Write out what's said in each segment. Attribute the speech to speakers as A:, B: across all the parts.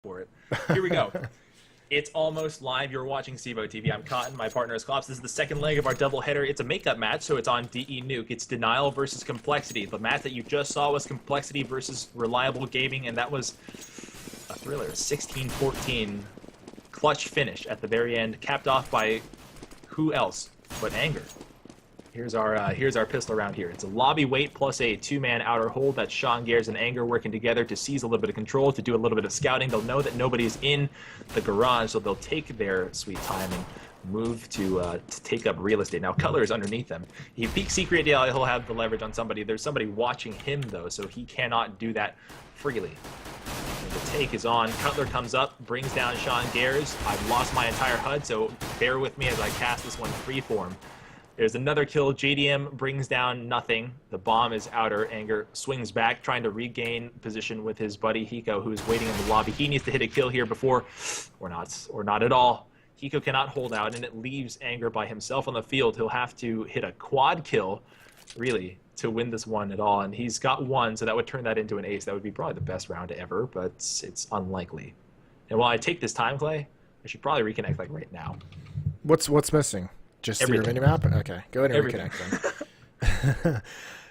A: for it. Here we go. It's almost live. You're watching CEVO TV. I'm Cotton. My partner is Klops. This is the second leg of our doubleheader. It's a makeup match, so it's on DE Nuke. It's Denial versus CompLexity. The match that you just saw was CompLexity versus Reliable Gaming, and that was a thriller. 16-14 clutch finish at the very end, capped off by who else but Anger. Here's our pistol round here. It's a lobby wait plus a two-man outer hold. That's Sean Gares and Anger working together to seize a little bit of control, to do a little bit of scouting. They'll know that nobody's in the garage, so they'll take their sweet time and move to take up real estate. Now, Cutler is underneath them. He peeks secret, yeah, he'll have the leverage on somebody. There's somebody watching him, though, so he cannot do that freely. And the take is on. Cutler comes up, brings down Sean Gares. I've lost my entire HUD, so bear with me as I cast this one freeform. There's another kill. JDM brings down nothing. The bomb is outer. Anger swings back, trying to regain position with his buddy Hiko, who is waiting in the lobby. He needs to hit a kill here before, or not at all. Hiko cannot hold out, and it leaves Anger by himself on the field. He'll have to hit a quad kill, really, to win this one at all. And he's got one, so that would turn that into an ace. That would be probably the best round ever, but it's unlikely. And while I take this time, Clay, I should probably reconnect like right now.
B: What's missing? Just your
A: Everything.
B: minimap? Okay, go ahead and
A: Everything.
B: reconnect then.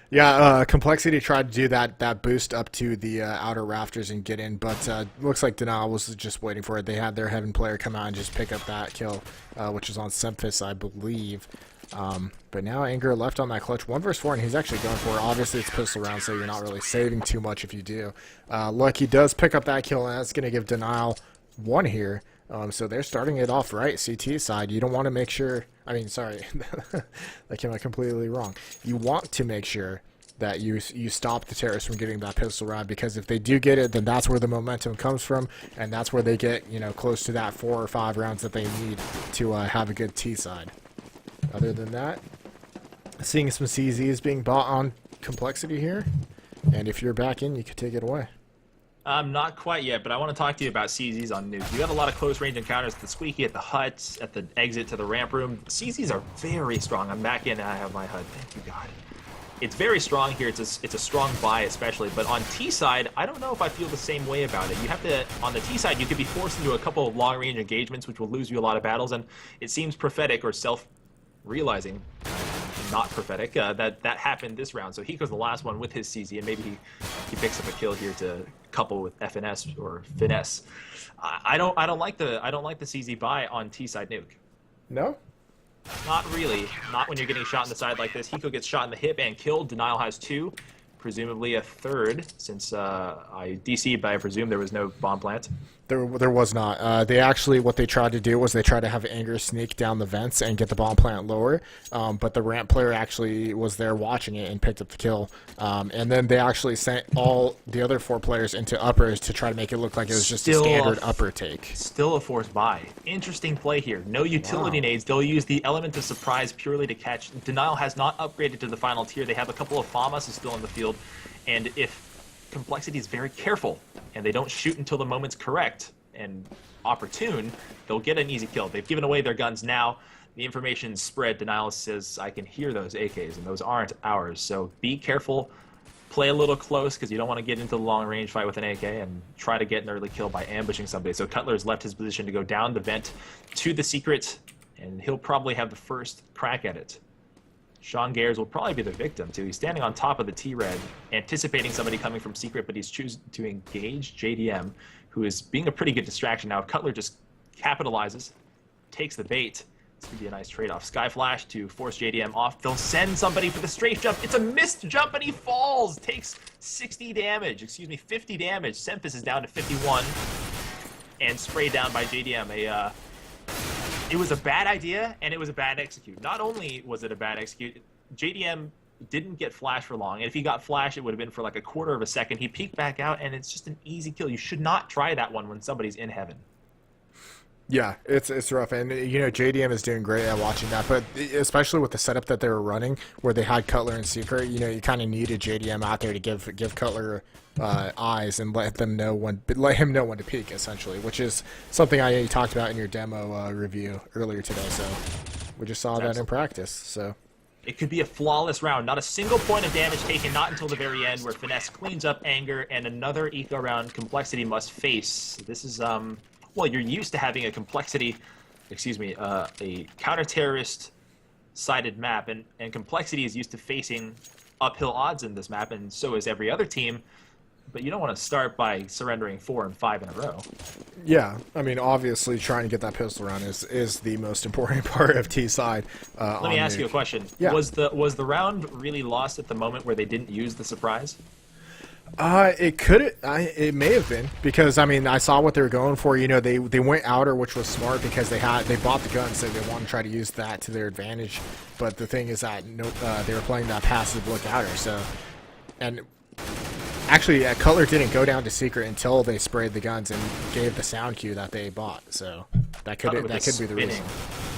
B: Yeah, CompLexity tried to do that boost up to the outer rafters and get in, but looks like Denial was just waiting for it. They had their Heaven player come out and just pick up that kill, which was on Semphis, I believe. But now Anger left on that clutch 1 versus 4, and he's actually going for it. Obviously, it's pistol round, so you're not really saving too much if you do. Look, he does pick up that kill, and that's going to give Denial 1 here. So they're starting it off right, CT side. You don't want to make sure, I mean, sorry, that came out completely wrong. You want to make sure that you stop the terrorists from getting that pistol round, because if they do get it, then that's where the momentum comes from, and that's where they get, close to that 4 or 5 rounds that they need to have a good T side. Other than that, seeing some CZs being bought on CompLexity here, and if you're back in, you could take it away.
A: Not quite yet, but I want to talk to you about CZs on Nuke. You have a lot of close-range encounters at the Squeaky, at the huts, at the exit to the ramp room. CZs are very strong. I'm back in and I have my HUD. Thank you, God. It's very strong here. It's a strong buy, especially. But on T side, I don't know if I feel the same way about it. You have to, on the T side, you could be forced into a couple of long-range engagements, which will lose you a lot of battles. And it seems prophetic or self-realizing, not prophetic, that happened this round. So Hiko's the last one with his CZ, and maybe he picks up a kill here to couple with FNS or finesse. I don't like the CZ buy on T side Nuke.
B: No?
A: Not really. Not when you're getting shot in the side like this. Hiko gets shot in the hip and killed. Denial has 2, presumably a third, since I DC'd, but I presume there was no bomb plant.
B: There was not. They actually, what they tried to do was they tried to have Anger sneak down the vents and get the bomb plant lower, but the ramp player actually was there watching it and picked up the kill. And then they actually sent all the other 4 players into uppers to try to make it look like it was just a standard upper take.
A: Still a forced buy. Interesting play here. No utility nades. They'll use the element of surprise purely to catch. Denial has not upgraded to the final tier. They have a couple of FAMAs still in the field, and if CompLexity is very careful and they don't shoot until the moment's correct and opportune, they'll get an easy kill. They've given away their guns now. The information's spread. Denial says, I can hear those AKs, and those aren't ours. So be careful. Play a little close, because you don't want to get into the long-range fight with an AK and try to get an early kill by ambushing somebody. So Cutler's left his position to go down the vent to the secret, and he'll probably have the first crack at it. Sean Gares will probably be the victim, too. He's standing on top of the T-Red, anticipating somebody coming from secret, but he's choosing to engage JDM, who is being a pretty good distraction. Now, if Cutler just capitalizes, takes the bait, this could be a nice trade-off. Sky Flash to force JDM off. They'll send somebody for the strafe jump. It's a missed jump, and he falls. Takes 60 damage. Excuse me, 50 damage. Semphis is down to 51 and sprayed down by JDM. It was a bad idea, and it was a bad execute. Not only was it a bad execute, JDM didn't get flash for long, and if he got flash, it would have been for like a quarter of a second. He peeked back out, and it's just an easy kill. You should not try that one when somebody's in heaven.
B: Yeah, it's rough, and JDM is doing great at watching that, but especially with the setup that they were running, where they had Cutler in secret, you kind of needed JDM out there to give Cutler eyes and let him know when to peek, essentially, which is something I talked about in your demo review earlier today. So we just saw that in practice. So
A: It could be a flawless round. Not a single point of damage taken, not until the very end, where Finesse cleans up Anger, and another eco round Complexity must face. This is, well, you're used to having a Complexity, a counter-terrorist sided map, and Complexity is used to facing uphill odds in this map, and so is every other team. But you don't want to start by surrendering 4 and 5 in a row.
B: Yeah, I mean, obviously trying to get that pistol round is the most important part of T side.
A: Let me ask you a question.
B: Yeah.
A: Was the round really lost at the moment where they didn't use the surprise?
B: It may have been, because I mean, I saw what they were going for. You know, they went outer, which was smart because they bought the gun, so they want to try to use that to their advantage. But the thing is that they were playing that passive look outer. So, and actually, Cutler didn't go down to secret until they sprayed the guns and gave the sound cue that they bought. So that could be the reason.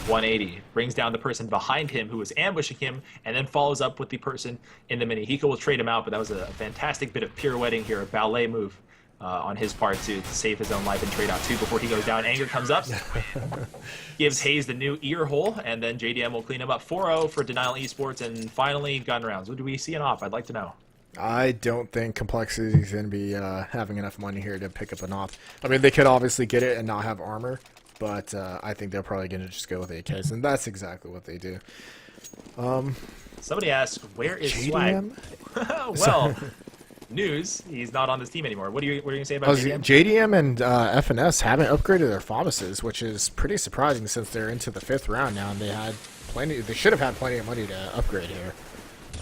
A: 180 brings down the person behind him who was ambushing him, and then follows up with the person in the mini. Hiko will trade him out, but that was a fantastic bit of pirouetting here, a ballet move on his part to save his own life and trade out 2 before he goes down. Anger comes up, gives Hayes the new ear hole, and then JDM will clean him up 4-0 for Denial Esports, and finally gun rounds. What do we see an op? I'd like to know.
B: I don't think Complexity is going to be having enough money here to pick up an op. I mean, they could obviously get it and not have armor, but I think they're probably going to just go with AKs, and that's exactly what they do.
A: Somebody asked, where is
B: JDM?
A: Swag? Well, news, he's not on this team anymore. What are you going to say about JDM?
B: JDM and FNS haven't upgraded their Pharmacists, which is pretty surprising since they're into the 5th round now, and they should have had plenty of money to upgrade here.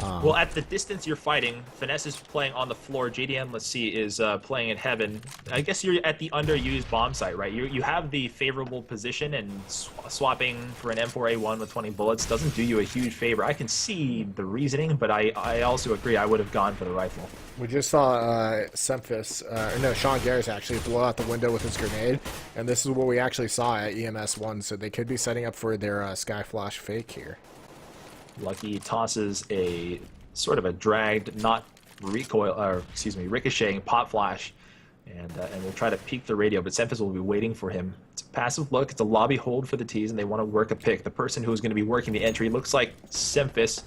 A: Well, at the distance you're fighting, Finesse is playing on the floor. JDM, let's see, is playing in heaven. I guess you're at the underused bomb site, right? You have the favorable position, and swapping for an M4A1 with 20 bullets doesn't do you a huge favor. I can see the reasoning, but I also agree I would have gone for the rifle.
B: We just saw Sean Garris actually blow out the window with his grenade, and this is what we actually saw at EMS 1, so they could be setting up for their Sky Flash fake here.
A: Lucky tosses a sort of a dragged, not ricocheting pop flash, and will try to peek the radio, but Semphis will be waiting for him. It's a passive look, it's a lobby hold for the T's, and they want to work a pick. The person who's going to be working the entry looks like Semphis,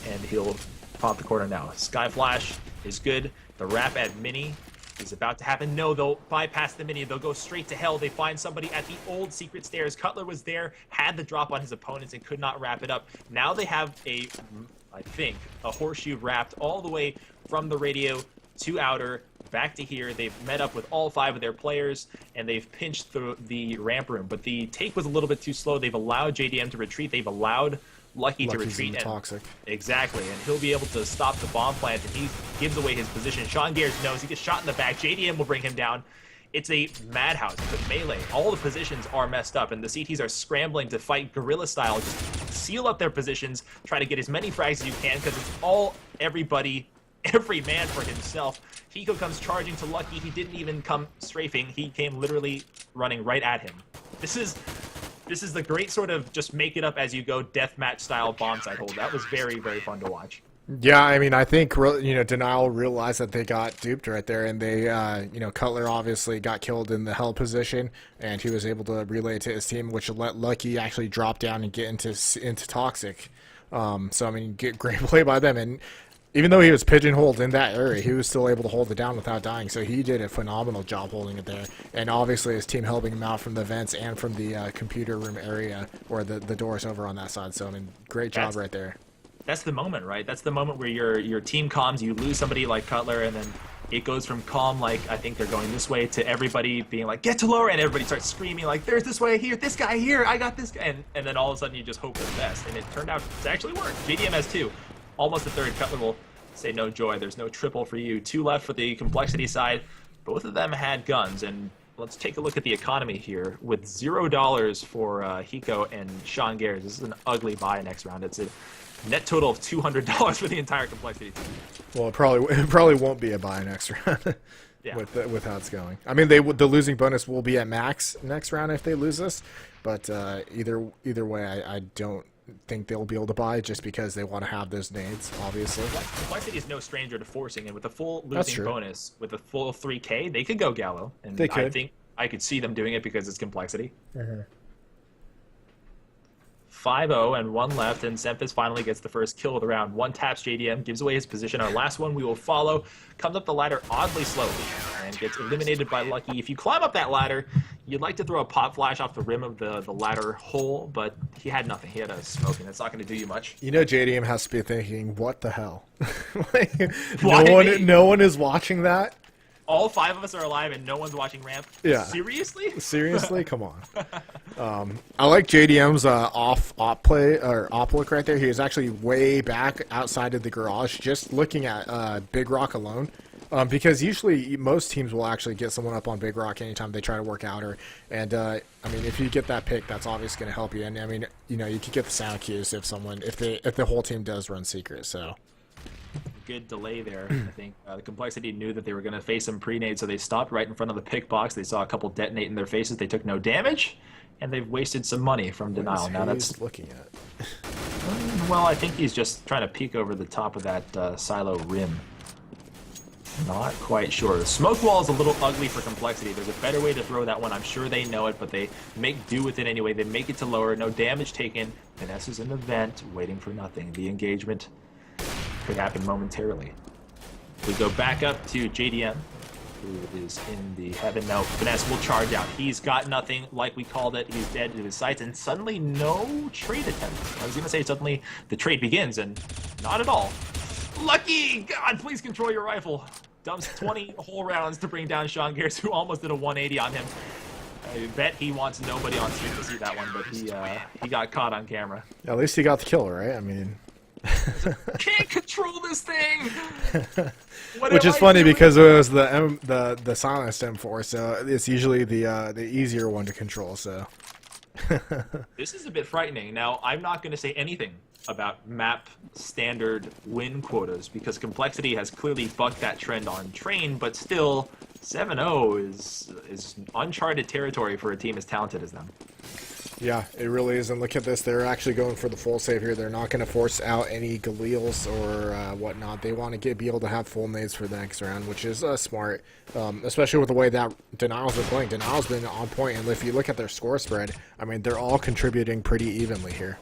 A: and he'll pop the corner now. Sky Flash is good. The wrap at Mini is about to happen. No, they'll bypass the Mini. They'll go straight to hell. They find somebody at the old secret stairs. Cutler was there, had the drop on his opponents, and could not wrap it up. Now they have I think, a horseshoe wrapped all the way from the radio to outer, back to here. They've met up with all 5 of their players, and they've pinched through the ramp room. But the take was a little bit too slow. They've allowed JDM to retreat. They've allowed Lucky to retreat. And
B: toxic.
A: Exactly, and he'll be able to stop the bomb plant, and he gives away his position. Sean Gears knows he gets shot in the back. JDM will bring him down. It's a madhouse. It's a melee. All the positions are messed up, and the CTs are scrambling to fight guerrilla style. Just seal up their positions, try to get as many frags as you can, because it's all everybody, every man for himself. Hiko comes charging to Lucky. He didn't even come strafing. He came literally running right at him. This is the great sort of just make it up as you go deathmatch style bomb site hold. That was very, very fun to watch.
B: Yeah, I mean, I think Denial realized that they got duped right there, and they, Cutler obviously got killed in the hell position, and he was able to relay it to his team, which let Lucky actually drop down and get into toxic. So I mean, great play by them, and even though he was pigeonholed in that area, he was still able to hold it down without dying. So he did a phenomenal job holding it there, and obviously his team helping him out from the vents and from the computer room area, or the doors over on that side. So I mean, great job right there.
A: That's the moment, right? That's the moment where your team calms, you lose somebody like Cutler, and then it goes from calm, like, I think they're going this way, to everybody being like, get to lower, and everybody starts screaming, like, there's this way here, this guy here, I got this guy, and then all of a sudden you just hope for the best, and it turned out to actually work. JDM has 2. Almost a third. Cutler will say no joy, there's no triple for you. 2 left for the Complexity side. Both of them had guns, and let's take a look at the economy here. With $0 for Hiko and Sean Gears, this is an ugly buy next round. It's a net total of $200 for the entire Complexity team.
B: Well, it probably won't be a buy next round.
A: Yeah.
B: with how it's going. I mean, the losing bonus will be at max next round if they lose this, but either way, I don't think they'll be able to buy just because they want to have those nades, obviously.
A: Complexity is no stranger to forcing, and with a full losing bonus, with a full 3K, they could go Gallo, and I think I could see them doing it because it's Complexity. 5-0 and 1 left, and Semphis finally gets the first kill of the round. One taps JDM, gives away his position. Our last one we will follow. Comes up the ladder oddly slowly and gets eliminated by Lucky. If you climb up that ladder, you'd like to throw a pop flash off the rim of the ladder hole, but he had nothing. He had a smoke, and it's not going to do you much.
B: You know, JDM has to be thinking, what the hell? Like,
A: Why
B: no one is watching that.
A: All 5 of us are alive and no one's watching ramp?
B: Yeah.
A: Seriously?
B: Seriously? Come on. I like JDM's op play, or op look right there. He was actually way back outside of the garage just looking at Big Rock alone. Because usually most teams will actually get someone up on Big Rock anytime they try to work outer. And, I mean, if you get that pick, that's obviously going to help you. And, I mean, you know, you could get the sound cues if the whole team does run secret, so...
A: Good delay there. I think the Complexity knew that they were going to face some pre-nade, so they stopped right in front of the pick box. They saw a couple detonate in their faces. They took no damage, and they've wasted some money from Denial. Now that's
B: looking at.
A: Well, I think he's just trying to peek over the top of that silo rim. Not quite sure. The smoke wall is a little ugly for Complexity. There's a better way to throw that one. I'm sure they know it, but they make do with it anyway. They make it to lower. No damage taken. Vanessa's in the vent, waiting for nothing. The engagement could happen momentarily. We go back up to JDM, who is in the heaven. Now, Vanessa will charge out. He's got nothing, like we called it. He's dead to his sights, and suddenly no trade attempt. I was going to say suddenly the trade begins, and not at all. Lucky! God, please control your rifle. Dumps 20 whole rounds to bring down Sean Gears, who almost did a 180 on him. I bet he wants nobody on stream to see that one, but he got caught on camera.
B: At least he got the kill, right? I mean...
A: Can't control this thing.
B: Which is funny because it was the silenced M4, so it's usually the easier one to control. So
A: this is a bit frightening. Now, I'm not going to say anything about map standard win quotas because Complexity has clearly bucked that trend on Train, but still 7-0 is uncharted territory for a team as talented as them.
B: Yeah, it really is. And look at this. They're actually going for the full save here. They're not going to force out any Galeals or whatnot. They want to be able to have full nades for the next round, which is smart, especially with the way that Denial's been playing. Denial's been on point, and if you look at their score spread, I mean, they're all contributing pretty evenly here.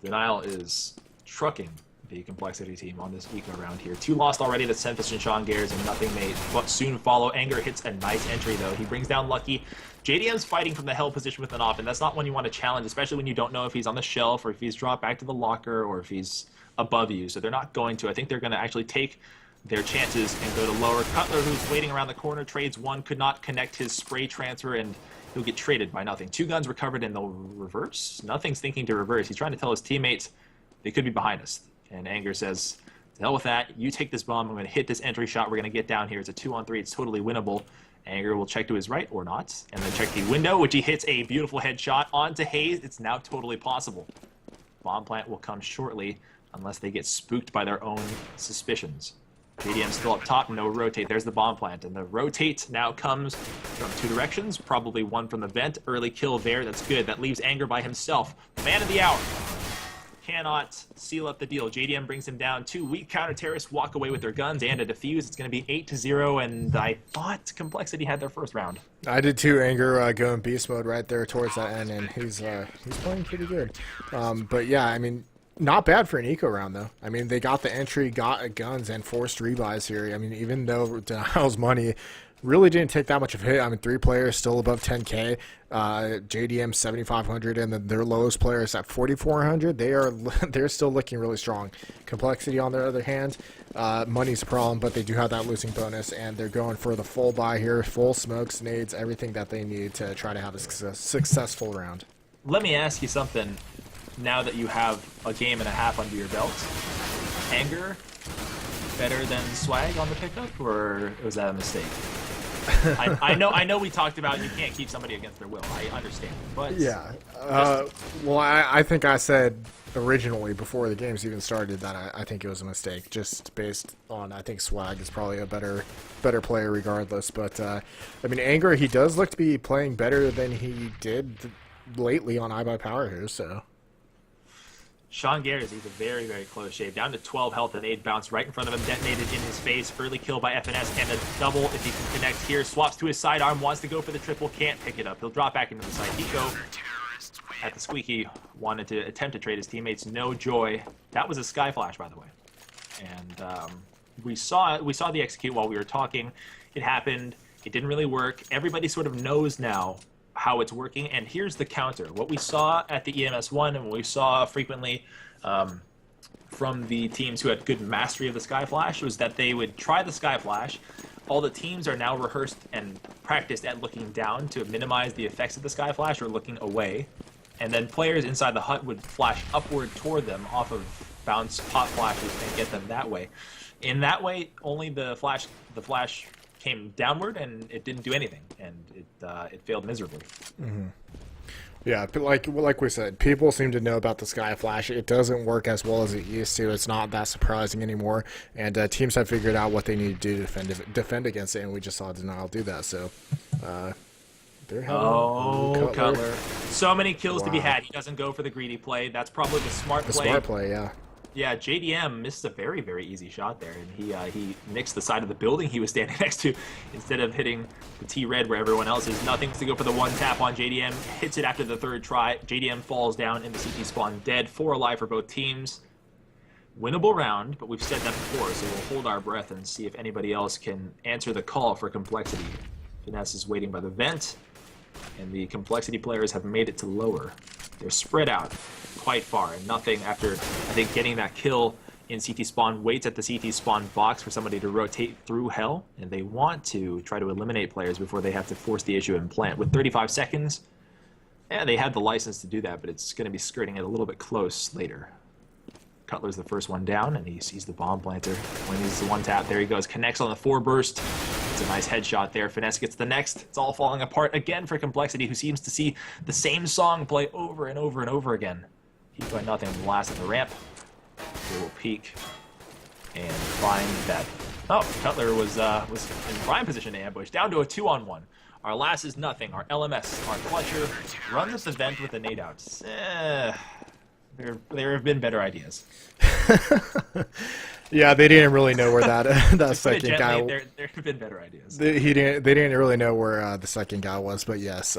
A: Denial is trucking the Complexity team on this eco round here. 2 lost already to Semphis and Sean Gears, and nothing may but soon follow. Anger hits a nice entry, though. He brings down Lucky. JDM's fighting from the hell position with an op, and that's not one you want to challenge, especially when you don't know if he's on the shelf or if he's dropped back to the locker or if he's above you. So they're not going to. I think they're going to actually take their chances and go to lower. Cutler, who's waiting around the corner, trades one, could not connect his spray transfer, and he'll get traded by nothing. 2 guns recovered, and they'll reverse. Nothing's thinking to reverse. He's trying to tell his teammates they could be behind us. And Anger says, to hell with that. You take this bomb. I'm going to hit this entry shot. We're going to get down here. It's a 2-on-3. It's totally winnable. Anger will check to his right or not. And then check the window, which he hits a beautiful headshot onto Hayes. It's now totally possible. Bomb plant will come shortly unless they get spooked by their own suspicions. JDM's still up top. No rotate. There's the bomb plant. And the rotate now comes from 2 directions. Probably one from the vent. Early kill there. That's good. That leaves Anger by himself. Man of the hour. Cannot seal up the deal. JDM brings him down. 2 weak counter-terrorists walk away with their guns and a defuse. It's going to be 8-0, and I thought Complexity had their first round.
B: I did too. Anger going beast mode right there towards that end, and he's playing pretty good. But yeah, I mean, not bad for an eco round though. I mean, they got the entry, got guns, and forced rebuys here. I mean, even though Denial's money really didn't take that much of a hit. I mean, 3 players still above 10K. JDM 7,500, and then their lowest player is at 4,400. They're still looking really strong. Complexity, on the other hand, money's a problem, but they do have that losing bonus, and they're going for the full buy here, full smokes, nades, everything that they need to try to have a successful round.
A: Let me ask you something. Now that you have a game and a half under your belt, Anger better than Swag on the pickup, or was that a mistake? I know we talked about you can't keep somebody against their will. I understand. But
B: yeah. Well, I think I said originally before the games even started that I think it was a mistake, just based on I think Swag is probably a better player regardless. But I mean, Anger, he does look to be playing better than he did lately on iBuyPowerWho. So.
A: Sean Gears, he's a very, very close shave. Down to 12 health, and 8 bounced right in front of him, detonated in his face. Early kill by FNS, and a double if he can connect here. Swaps to his sidearm, wants to go for the triple, can't pick it up. He'll drop back into the side. Eco at the squeaky wanted to attempt to trade his teammates. No joy. That was a sky flash, by the way. And we saw the execute while we were talking. It happened. It didn't really work. Everybody sort of knows now how it's working. And here's the counter. What we saw at the EMS1 and what we saw frequently from the teams who had good mastery of the Sky Flash was that they would try the Sky Flash. All the teams are now rehearsed and practiced at looking down to minimize the effects of the Sky Flash or looking away. And then players inside the hut would flash upward toward them off of bounce pop flashes and get them that way. In that way, only the flash came downward and it didn't do anything, and it failed miserably.
B: Mm-hmm. Yeah, but like we said, people seem to know about the Sky Flash. It doesn't work as well as it used to. It's not that surprising anymore, and teams have figured out what they need to do to defend against it, and we just saw Denial do that. So, they're having
A: Cutler. So many kills to be had. He doesn't go for the greedy play. That's probably the smart play.
B: Smart play, yeah.
A: Yeah, JDM missed a very, very easy shot there, and he nixed the side of the building he was standing next to instead of hitting the T-Red where everyone else is. Nothing to go for the one tap on JDM. Hits it after the third try. JDM falls down in the CT spawn dead. 4 alive for both teams. Winnable round, but we've said that before, so we'll hold our breath and see if anybody else can answer the call for CompLexity. Finesse is waiting by the vent, and the CompLexity players have made it to lower. They're spread out quite far, and nothing after, I think, getting that kill in CT spawn, waits at the CT spawn box for somebody to rotate through hell, and they want to try to eliminate players before they have to force the issue and plant. With 35 seconds, and they had the license to do that, but it's going to be skirting it a little bit close later. Cutler's the first one down, and he sees the bomb planter. When he's the one tap, there he goes. Connects on the 4 burst. It's a nice headshot there. Finesse gets the next. It's all falling apart again for CompLexity, who seems to see the same song play over and over and over again. He's by nothing. Last at the ramp. They will peek and find that. Oh, Cutler was in prime position to ambush. Down to a 2-on-1. Our last is nothing. Our LMS, our clutcher, runs at the vent with a nade out. There have been better ideas.
B: Yeah, they didn't really know where that second guy.
A: There have been better ideas.
B: They didn't really know where the second guy was, but yes,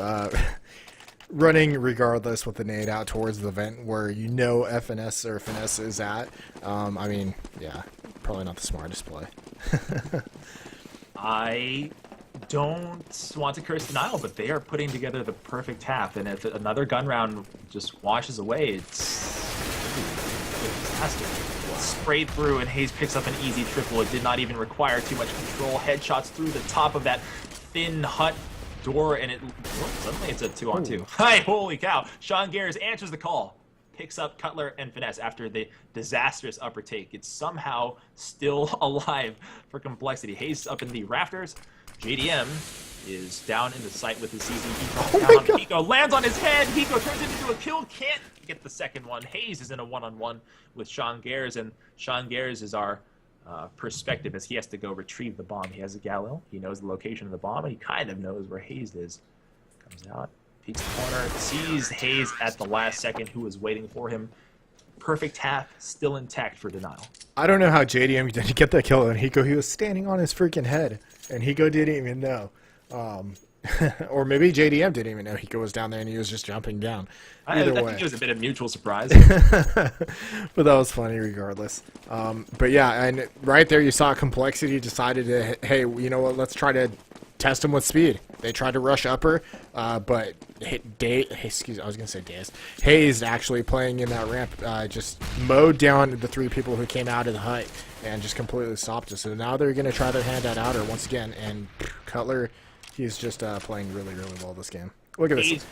B: running regardless with the nade out towards the vent where you know FNS or Finesse is at. I mean, yeah, probably not the smartest play.
A: I don't want to curse Denial, but they are putting together the perfect half, and if another gun round just washes away, it's a disaster. Sprayed through, and Hayes picks up an easy triple. It did not even require too much control. Headshots through the top of that thin hut door, and suddenly it's a 2-on-2. Hi, holy cow! Sean Gares answers the call. Picks up Cutler and Finesse after the disastrous upper take. It's somehow still alive for CompLexity. Hayes up in the rafters. JDM is down in the site with his CZ. Hiko lands on his head. Hiko turns it into a kill. Can't get the second one. Hayes is in a 1-on-1 with Sean Gares, and Sean Gares is our perspective as he has to go retrieve the bomb. He has a Galil. He knows the location of the bomb, and he kind of knows where Hayes is. Comes out, peeks the corner, sees Hayes at the last second, who was waiting for him. Perfect half, still intact for Denial.
B: I don't know how JDM didn't get that kill on Hiko. He was standing on his freaking head, and Hiko didn't even know. Or maybe JDM didn't even know Hiko was down there and he was just jumping down. Either way.
A: I think it was a bit of mutual surprise.
B: But that was funny regardless. But yeah, and right there you saw CompLexity decided to, hey, you know what, let's try to test him with speed. They tried to rush upper, but Hayes actually playing in that ramp just mowed down the 3 people who came out of the hut and just completely stopped us. So now they're going to try their hand at outer once again, and Cutler, he's just playing really, really well this game. Look at this.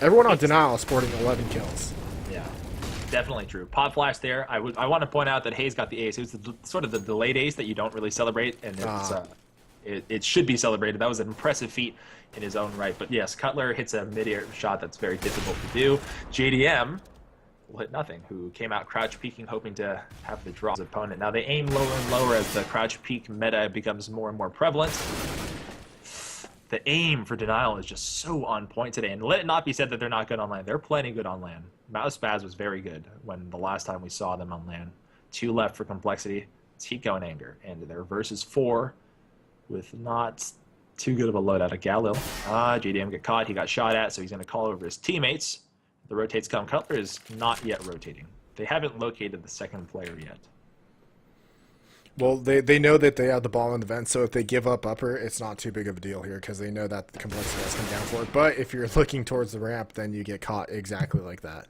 B: Everyone on Denial is sporting 11 kills.
A: Yeah, definitely true. Pod flash there. I want to point out that Hayes got the ace. It was sort of the delayed ace that you don't really celebrate, and it should be celebrated. That was an impressive feat in his own right. But yes, Cutler hits a mid-air shot that's very difficult to do. JDM will hit nothing, who came out crouch peeking, hoping to have the draw his opponent. Now they aim lower and lower as the crouch peek meta becomes more and more prevalent. The aim for Denial is just so on point today, and let it not be said that they're not good on land. They're plenty good on land. Mouse Spaz was very good when the last time we saw them on land. 2 left for CompLexity. It's Hiko and Anger, and their versus 4 with not too good of a loadout. A Galil. JDM got caught. He got shot at, so he's going to call over his teammates. The rotates come. Cutler is not yet rotating. They haven't located the second player yet.
B: Well, they know that they have the ball in the vent, so if they give up upper, it's not too big of a deal here because they know that the complexity has come down for it. But if you're looking towards the ramp, then you get caught exactly like that.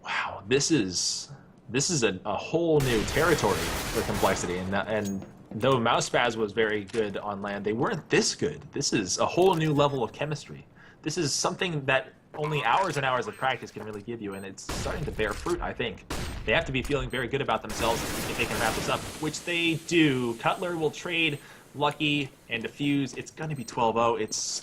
A: Wow, this is a whole new territory for complexity, and though Mousespaz was very good on land, they weren't this good. This is a whole new level of chemistry. This is something that only hours and hours of practice can really give you, and it's starting to bear fruit, I think. They have to be feeling very good about themselves if they can wrap this up, which they do. Cutler will trade Lucky and Defuse. It's going to be 12-0. It's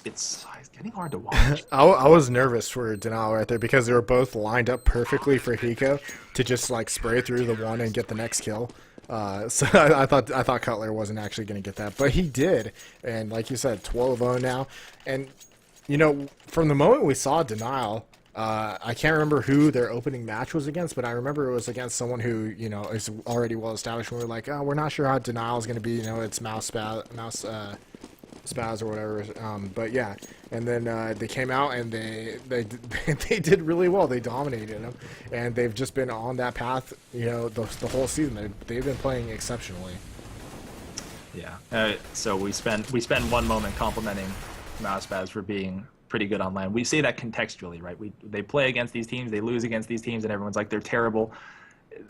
A: getting hard to watch.
B: I was nervous for Denial right there because they were both lined up perfectly for Hiko to just like spray through the one and get the next kill. So I thought Cutler wasn't actually going to get that, but he did. And like you said, 12-0 now. And you know, from the moment we saw Denial, I can't remember who their opening match was against, but I remember it was against someone who, you know, is already well established. And we were like, oh, we're not sure how Denial is going to be. You know, it's Mousespaz or whatever. But yeah, and then they came out and they did really well. They dominated them, and they've just been on that path. You know, the whole season. They've been playing exceptionally.
A: Yeah. So we spend one moment complimenting Mousespaz for being pretty good on land. We say that contextually, right? They play against these teams, they lose against these teams, and everyone's like they're terrible.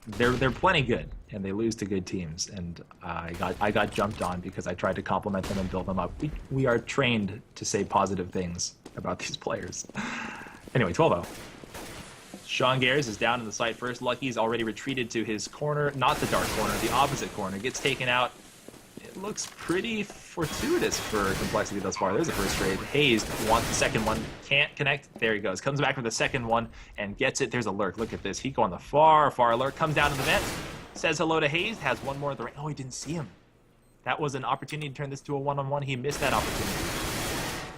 A: They're plenty good, and they lose to good teams. And I got jumped on because I tried to compliment them and build them up. We are trained to say positive things about these players. Anyway, 12-0. Sean Gares is down in the site first. Lucky's already retreated to his corner, not the dark corner, the opposite corner. Gets taken out. It looks pretty fortuitous for complexity thus far. There's the first trade. Hayes wants the second one. Can't connect. There he goes. Comes back for the second one and gets it. There's a lurk. Look at this. Hiko on the far lurk. Comes down to the vent. Says hello to Hayes. Has one more at the ring. Oh, he didn't see him. That was an opportunity to turn this to a one-on-one. He missed that opportunity.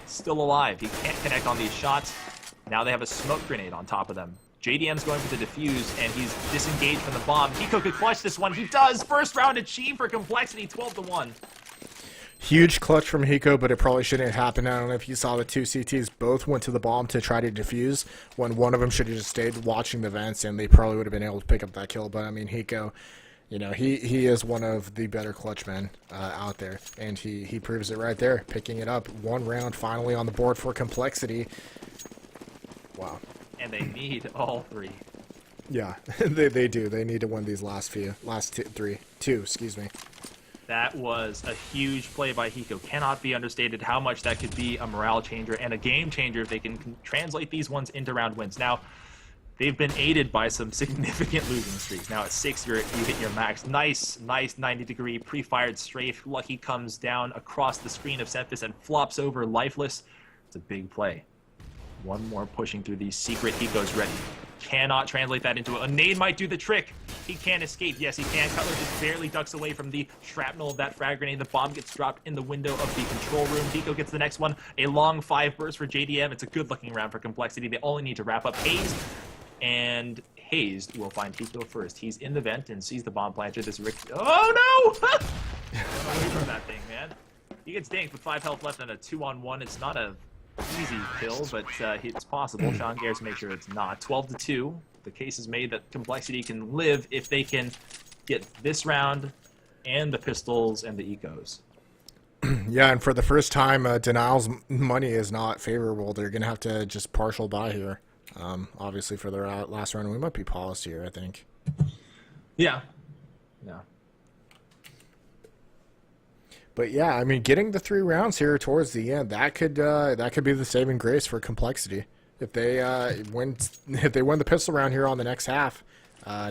A: Still alive. He can't connect on these shots. Now they have a smoke grenade on top of them. JDM's going for the defuse, and he's disengaged from the bomb. Hiko could clutch this one. He does. First round achieved for complexity, 12-1.
B: Huge clutch from Hiko, but it probably shouldn't have happened. I don't know if you saw the two CTs both went to the bomb to try to defuse when one of them should have just stayed watching the vents, and they probably would have been able to pick up that kill. But I mean, Hiko, you know, he is one of the better clutch men out there, and he proves it right there, picking it up. One round finally on the board for complexity. Wow.
A: And they need all three.
B: Yeah, they do. They need to win these last two, excuse me.
A: That was a huge play by Hiko. Cannot be understated how much that could be a morale changer and a game changer if they can translate these ones into round wins. Now, they've been aided by some significant losing streaks. Now at 6, you hit your max. Nice 90-degree pre-fired strafe. Lucky comes down across the screen of Cephas and flops over lifeless. It's a big play. One more pushing through these secret. Hiko's ready. Cannot translate that into a nade. Might do the trick. He can't escape. Yes, he can. Cutler just barely ducks away from the shrapnel of that frag grenade. The bomb gets dropped in the window of the control room. Hiko gets the next one. A long 5 burst for JDM. It's a good-looking round for complexity. They only need to wrap up Hayes, and Hayes will find Hiko first. He's in the vent and sees the bomb planter. This Rick. Oh no! Away from that thing, man. He gets danked with 5 health left and a 2-on-1. It's not a easy kill, but it's possible. Sean Gares make sure it's not. 12-2. The case is made that complexity can live if they can get this round and the pistols and the ecos.
B: Yeah, and for the first time, Denial's money is not favorable. They're going to have to just partial buy here. Obviously, for their last round, we might be paused here, I think.
A: Yeah.
B: But yeah, I mean, getting the 3 rounds here towards the end, that could be the saving grace for complexity. If they win the pistol round here on the next half,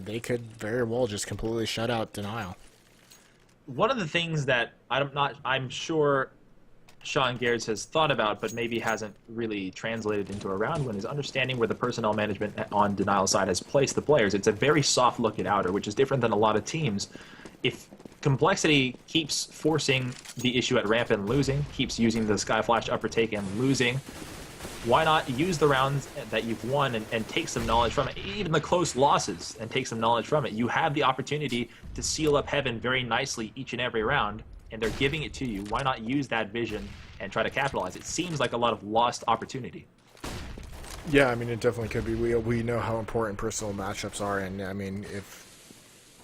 B: they could very well just completely shut out Denial.
A: One of the things that I'm sure Sean Gares has thought about, but maybe hasn't really translated into a round win, is understanding where the personnel management on Denial's side has placed the players. It's a very soft look at outer, which is different than a lot of teams. If complexity keeps forcing the issue at ramp and losing, keeps using the Skyflash upper take and losing, why not use the rounds that you've won and take some knowledge from it, even the close losses, and take some knowledge from it? You have the opportunity to seal up heaven very nicely each and every round, and they're giving it to you. Why not use that vision and try to capitalize? It seems like a lot of lost opportunity.
B: Yeah, I mean, it definitely could be. We know how important personal matchups are, and I mean, if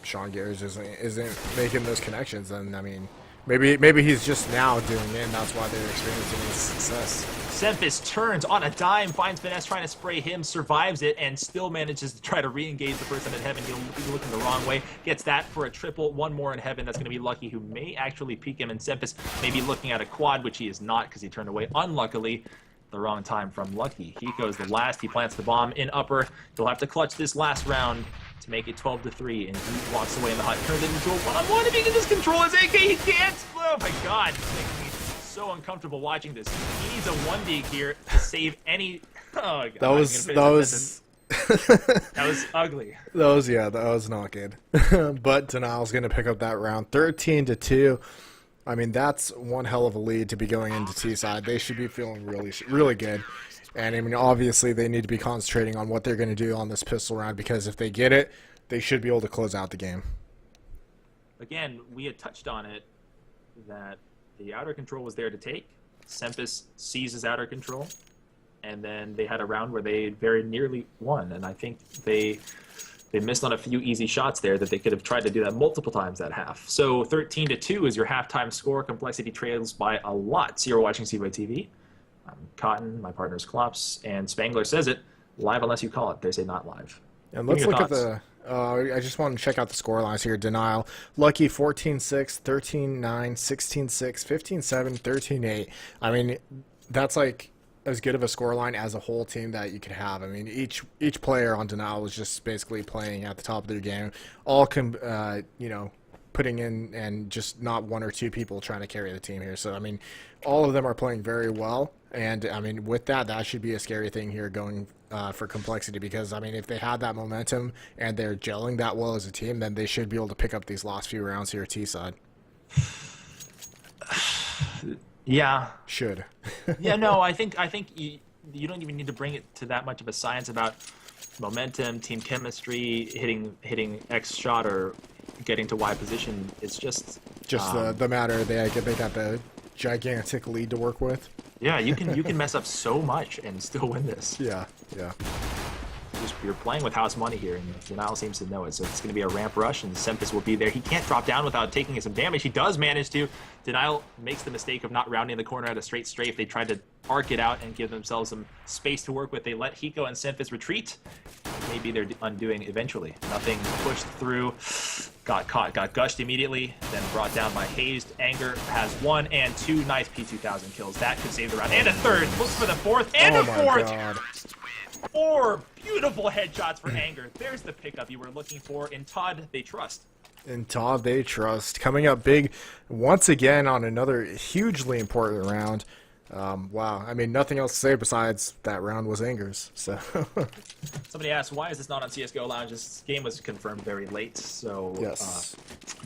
B: Sean Garrett isn't making those connections, then I mean, maybe he's just now doing it, and that's why they're experiencing this success.
A: Sempis turns on a dime, finds Finesse trying to spray him, survives it, and still manages to try to re-engage the person in Heaven. He's looking the wrong way. Gets that for a triple. One more in Heaven. That's going to be Lucky, who may actually peek him. And Sempis may be looking at a quad, which he is not because he turned away, unluckily, the wrong time from Lucky. Hiko's the last. He plants the bomb in upper. He'll have to clutch this last round to make it 12-3, and he walks away in the hot. Turns it into a one-on-one. If he can just control his AK, he can't. Oh my god. So uncomfortable watching this. He needs a 1D here to save any. Oh god.
B: That was
A: that was ugly.
B: That was not good. But Denial's gonna pick up that round, 13-2. I mean, that's one hell of a lead to be going into T-side. They should be feeling really good. And I mean, obviously they need to be concentrating on what they're gonna do on this pistol round, because if they get it, they should be able to close out the game.
A: Again, we had touched on it that the outer control was there to take. Sempis seizes outer control, and then they had a round where they very nearly won. And I think they missed on a few easy shots there that they could have tried to do that multiple times that half. So 13-2 is your halftime score. CompLexity trails by a lot. So you're watching CEVO TV. I'm Cotton, my partner's Klops, and Spangler says it, live unless you call it. They say not live.
B: And let's look at the... I just want to check out the score lines here. Denial. Lucky 14-6, 13-9, 16-6, 15-7, 13-8. I mean, that's like as good of a score line as a whole team that you could have. I mean, each player on Denial was just basically playing at the top of their game. All putting in, and just not one or two people trying to carry the team here. So, I mean, all of them are playing very well. And, I mean, with that should be a scary thing here going for CompLexity, because, I mean, if they have that momentum and they're gelling that well as a team, then they should be able to pick up these last few rounds here at T-side.
A: Yeah.
B: Should.
A: Yeah, no, I think you don't even need to bring it to that much of a science about momentum, team chemistry, hitting X shot or getting to Y position. It's just
B: the matter they got the gigantic lead to work with.
A: Yeah, you can mess up so much and still win this.
B: Yeah.
A: You're playing with house money here, and Denial seems to know it. So it's going to be a ramp rush, and Sempis will be there. He can't drop down without taking some damage. He does manage to. Denial makes the mistake of not rounding the corner at a straight strafe. They tried to arc it out and give themselves some space to work with. They let Hiko and Sempis retreat. Maybe they're undoing eventually. Nothing pushed through. Got caught. Got gushed immediately. Then brought down by Hazed. Anger has 1 and 2 nice P2000 kills. That could save the round. And a third. Looks for the fourth. And a fourth.
B: God.
A: 4 beautiful headshots for Anger. There's the pickup you were looking for. In Todd, they trust.
B: In Todd, they trust. Coming up big once again on another hugely important round. Wow. I mean, nothing else to say besides that round was Anger's. So.
A: Somebody asked, why is this not on CSGO Lounge? This game was confirmed very late, so
B: yes.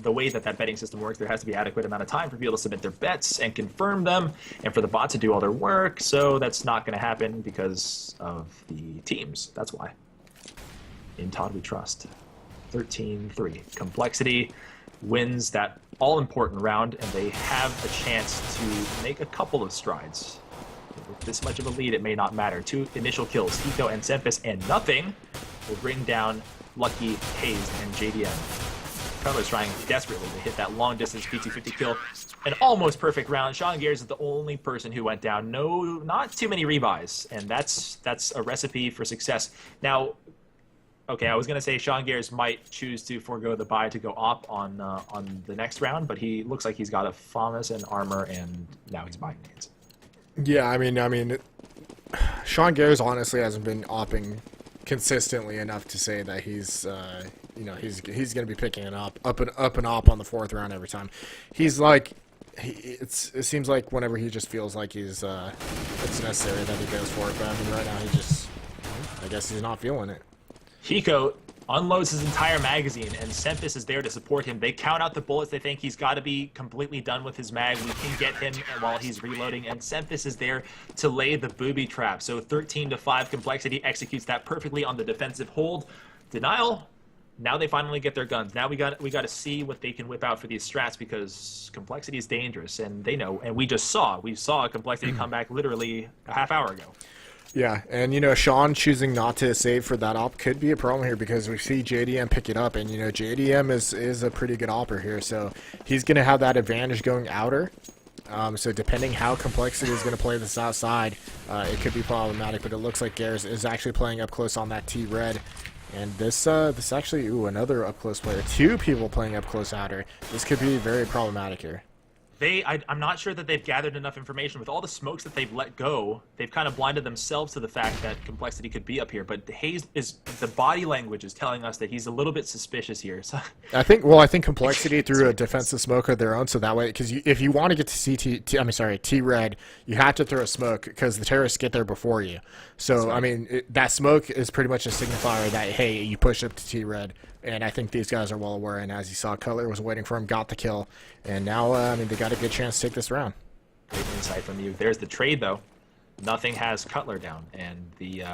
A: The way that betting system works, there has to be adequate amount of time for people to submit their bets and confirm them, and for the bot to do all their work, so that's not going to happen because of the teams. That's why. In Todd, we trust. 13-3. CompLexity wins that all-important round, and they have a chance to make a couple of strides. With this much of a lead, it may not matter. 2 initial kills, Hiko and Sempis, and nothing will bring down Lucky, Hazed, and JDM. Carlos trying desperately to hit that long-distance PT50 kill. An almost perfect round. Sean Gears is the only person who went down. No, not too many rebuys, and that's a recipe for success. Now, okay, I was going to say Sean Gears might choose to forego the buy to go op on the next round, but he looks like he's got a FAMAS and armor, and now he's buying nades.
B: Yeah, I mean, Sean Gears honestly hasn't been opping consistently enough to say that he's he's going to be picking an up and op on the 4th round every time. He's like, it seems like whenever he just feels like it's necessary that he goes for it. But I mean, right now I guess he's not feeling it.
A: Hiko unloads his entire magazine, and Sempis is there to support him. They count out the bullets. They think he's got to be completely done with his mag. We can get him while he's reloading, and Sempis is there to lay the booby trap. So 13-5, CompLexity executes that perfectly on the defensive hold. Denial, now they finally get their guns. Now we got to see what they can whip out for these strats, because CompLexity is dangerous, and they know. And we saw CompLexity come back literally a half hour ago.
B: Yeah, and you know, Sean choosing not to save for that op could be a problem here because we see JDM pick it up, and you know, JDM is a pretty good opper here, so he's gonna have that advantage going outer. So depending how Complexity is going to play this outside, it could be problematic. But it looks like Garrus is actually playing up close on that T-Red. And this actually, ooh, another up close player. 2 people playing up close outer. This could be very problematic here.
A: I'm not sure that they've gathered enough information. With all the smokes that they've let go, they've kind of blinded themselves to the fact that Complexity could be up here. But the body language is telling us that he's a little bit suspicious here. So
B: I think Complexity threw a defensive smoke of their own, so that way, because if you want to get to T-Red, you have to throw a smoke because the terrorists get there before you. So, I mean, that smoke is pretty much a signifier that, hey, you push up to T-Red. And I think these guys are well aware, and as you saw, Cutler was waiting for him, got the kill, and now, I mean, they got a good chance to take this round.
A: Great insight from you. There's the trade, though. Nothing has Cutler down, and the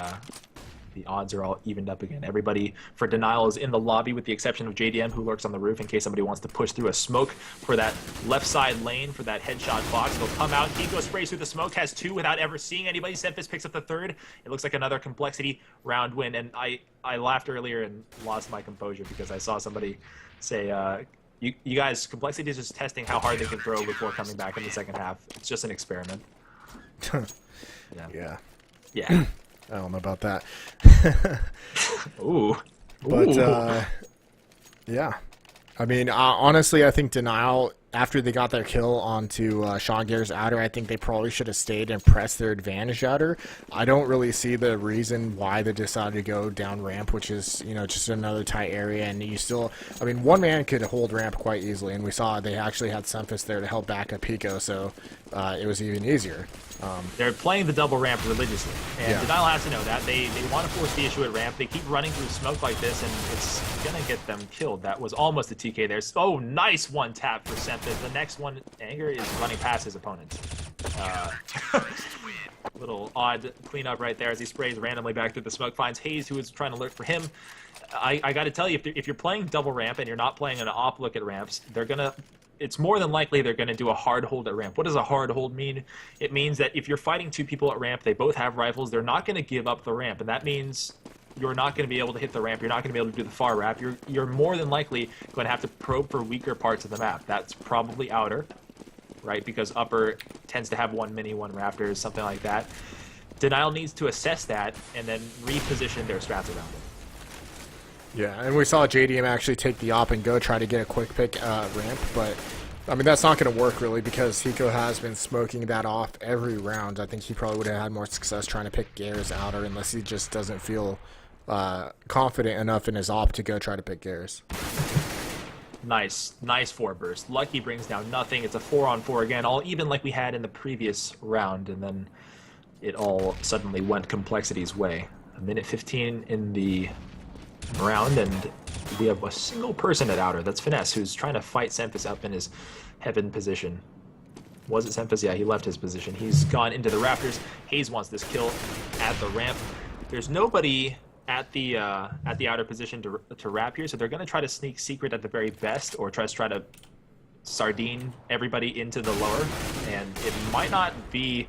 A: odds are all evened up again. Everybody for Denial is in the lobby with the exception of JDM, who lurks on the roof in case somebody wants to push through a smoke for that left side lane for that headshot box. They'll come out. Kiko sprays through the smoke, has 2 without ever seeing anybody. Semphis picks up the 3rd. It looks like another Complexity round win, and I laughed earlier and lost my composure because I saw somebody say, you guys, Complexity is just testing how hard they can throw before coming back in the second half. It's just an experiment.
B: Yeah.
A: Yeah.
B: I don't know about that.
A: Ooh.
B: But, yeah. I mean, honestly, I think Denial, after they got their kill onto Sean Garrus outer, I think they probably should have stayed and pressed their advantage outer. I don't really see the reason why they decided to go down ramp, which is, you know, just another tight area. And you still, I mean, one man could hold ramp quite easily, and we saw they actually had Semphis there to help back up Pico, so it was even easier.
A: They're playing the double ramp religiously, and
B: yeah.
A: Denial has to know that. They want to force the issue at ramp. They keep running through smoke like this, and it's going to get them killed. That was almost a TK there. Oh, nice one tap for Semphis. The next one, Anger, is running past his opponent. Little odd cleanup right there as he sprays randomly back through the smoke. Finds Hayes, who is trying to lurk for him. I got to tell you, if you're playing double ramp and you're not playing an op look at ramps, it's more than likely they're going to do a hard hold at ramp. What does a hard hold mean? It means that if you're fighting 2 people at ramp, they both have rifles, they're not going to give up the ramp, and that means you're not going to be able to hit the ramp, you're not going to be able to do the far ramp, you're more than likely going to have to probe for weaker parts of the map. That's probably outer, right, because upper tends to have 1 mini, 1 rafters, something like that. Denial needs to assess that and then reposition their strats around it.
B: Yeah, and we saw JDM actually take the op and go try to get a quick pick ramp, but I mean, that's not going to work really because Hiko has been smoking that off every round. I think he probably would have had more success trying to pick Garrus outer unless he just doesn't feel confident enough in his op to go try to pick Garrus.
A: Nice 4 burst. Lucky brings down nothing. It's a 4-on-4 again, all even like we had in the previous round, and then it all suddenly went Complexity's way. 1:15 in the round, and we have a single person at outer. That's Finesse, who's trying to fight Semphis up in his heaven position. Was it Semphis? Yeah, he left his position. He's gone into the rafters. Hayes wants this kill at the ramp. There's nobody at the outer position to wrap here, so they're going to try to sneak secret at the very best, or try to sardine everybody into the lower, and it might not be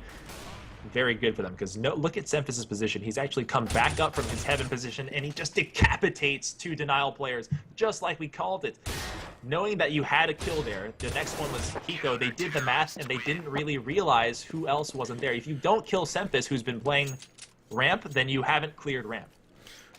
A: very good for them, because look at Semphis's position. He's actually come back up from his heaven position, and he just decapitates 2 Denial players, just like we called it. Knowing that you had a kill there, the next one was Hiko. They did the math, and they didn't really realize who else wasn't there. If you don't kill Semphis, who's been playing ramp, then you haven't cleared ramp.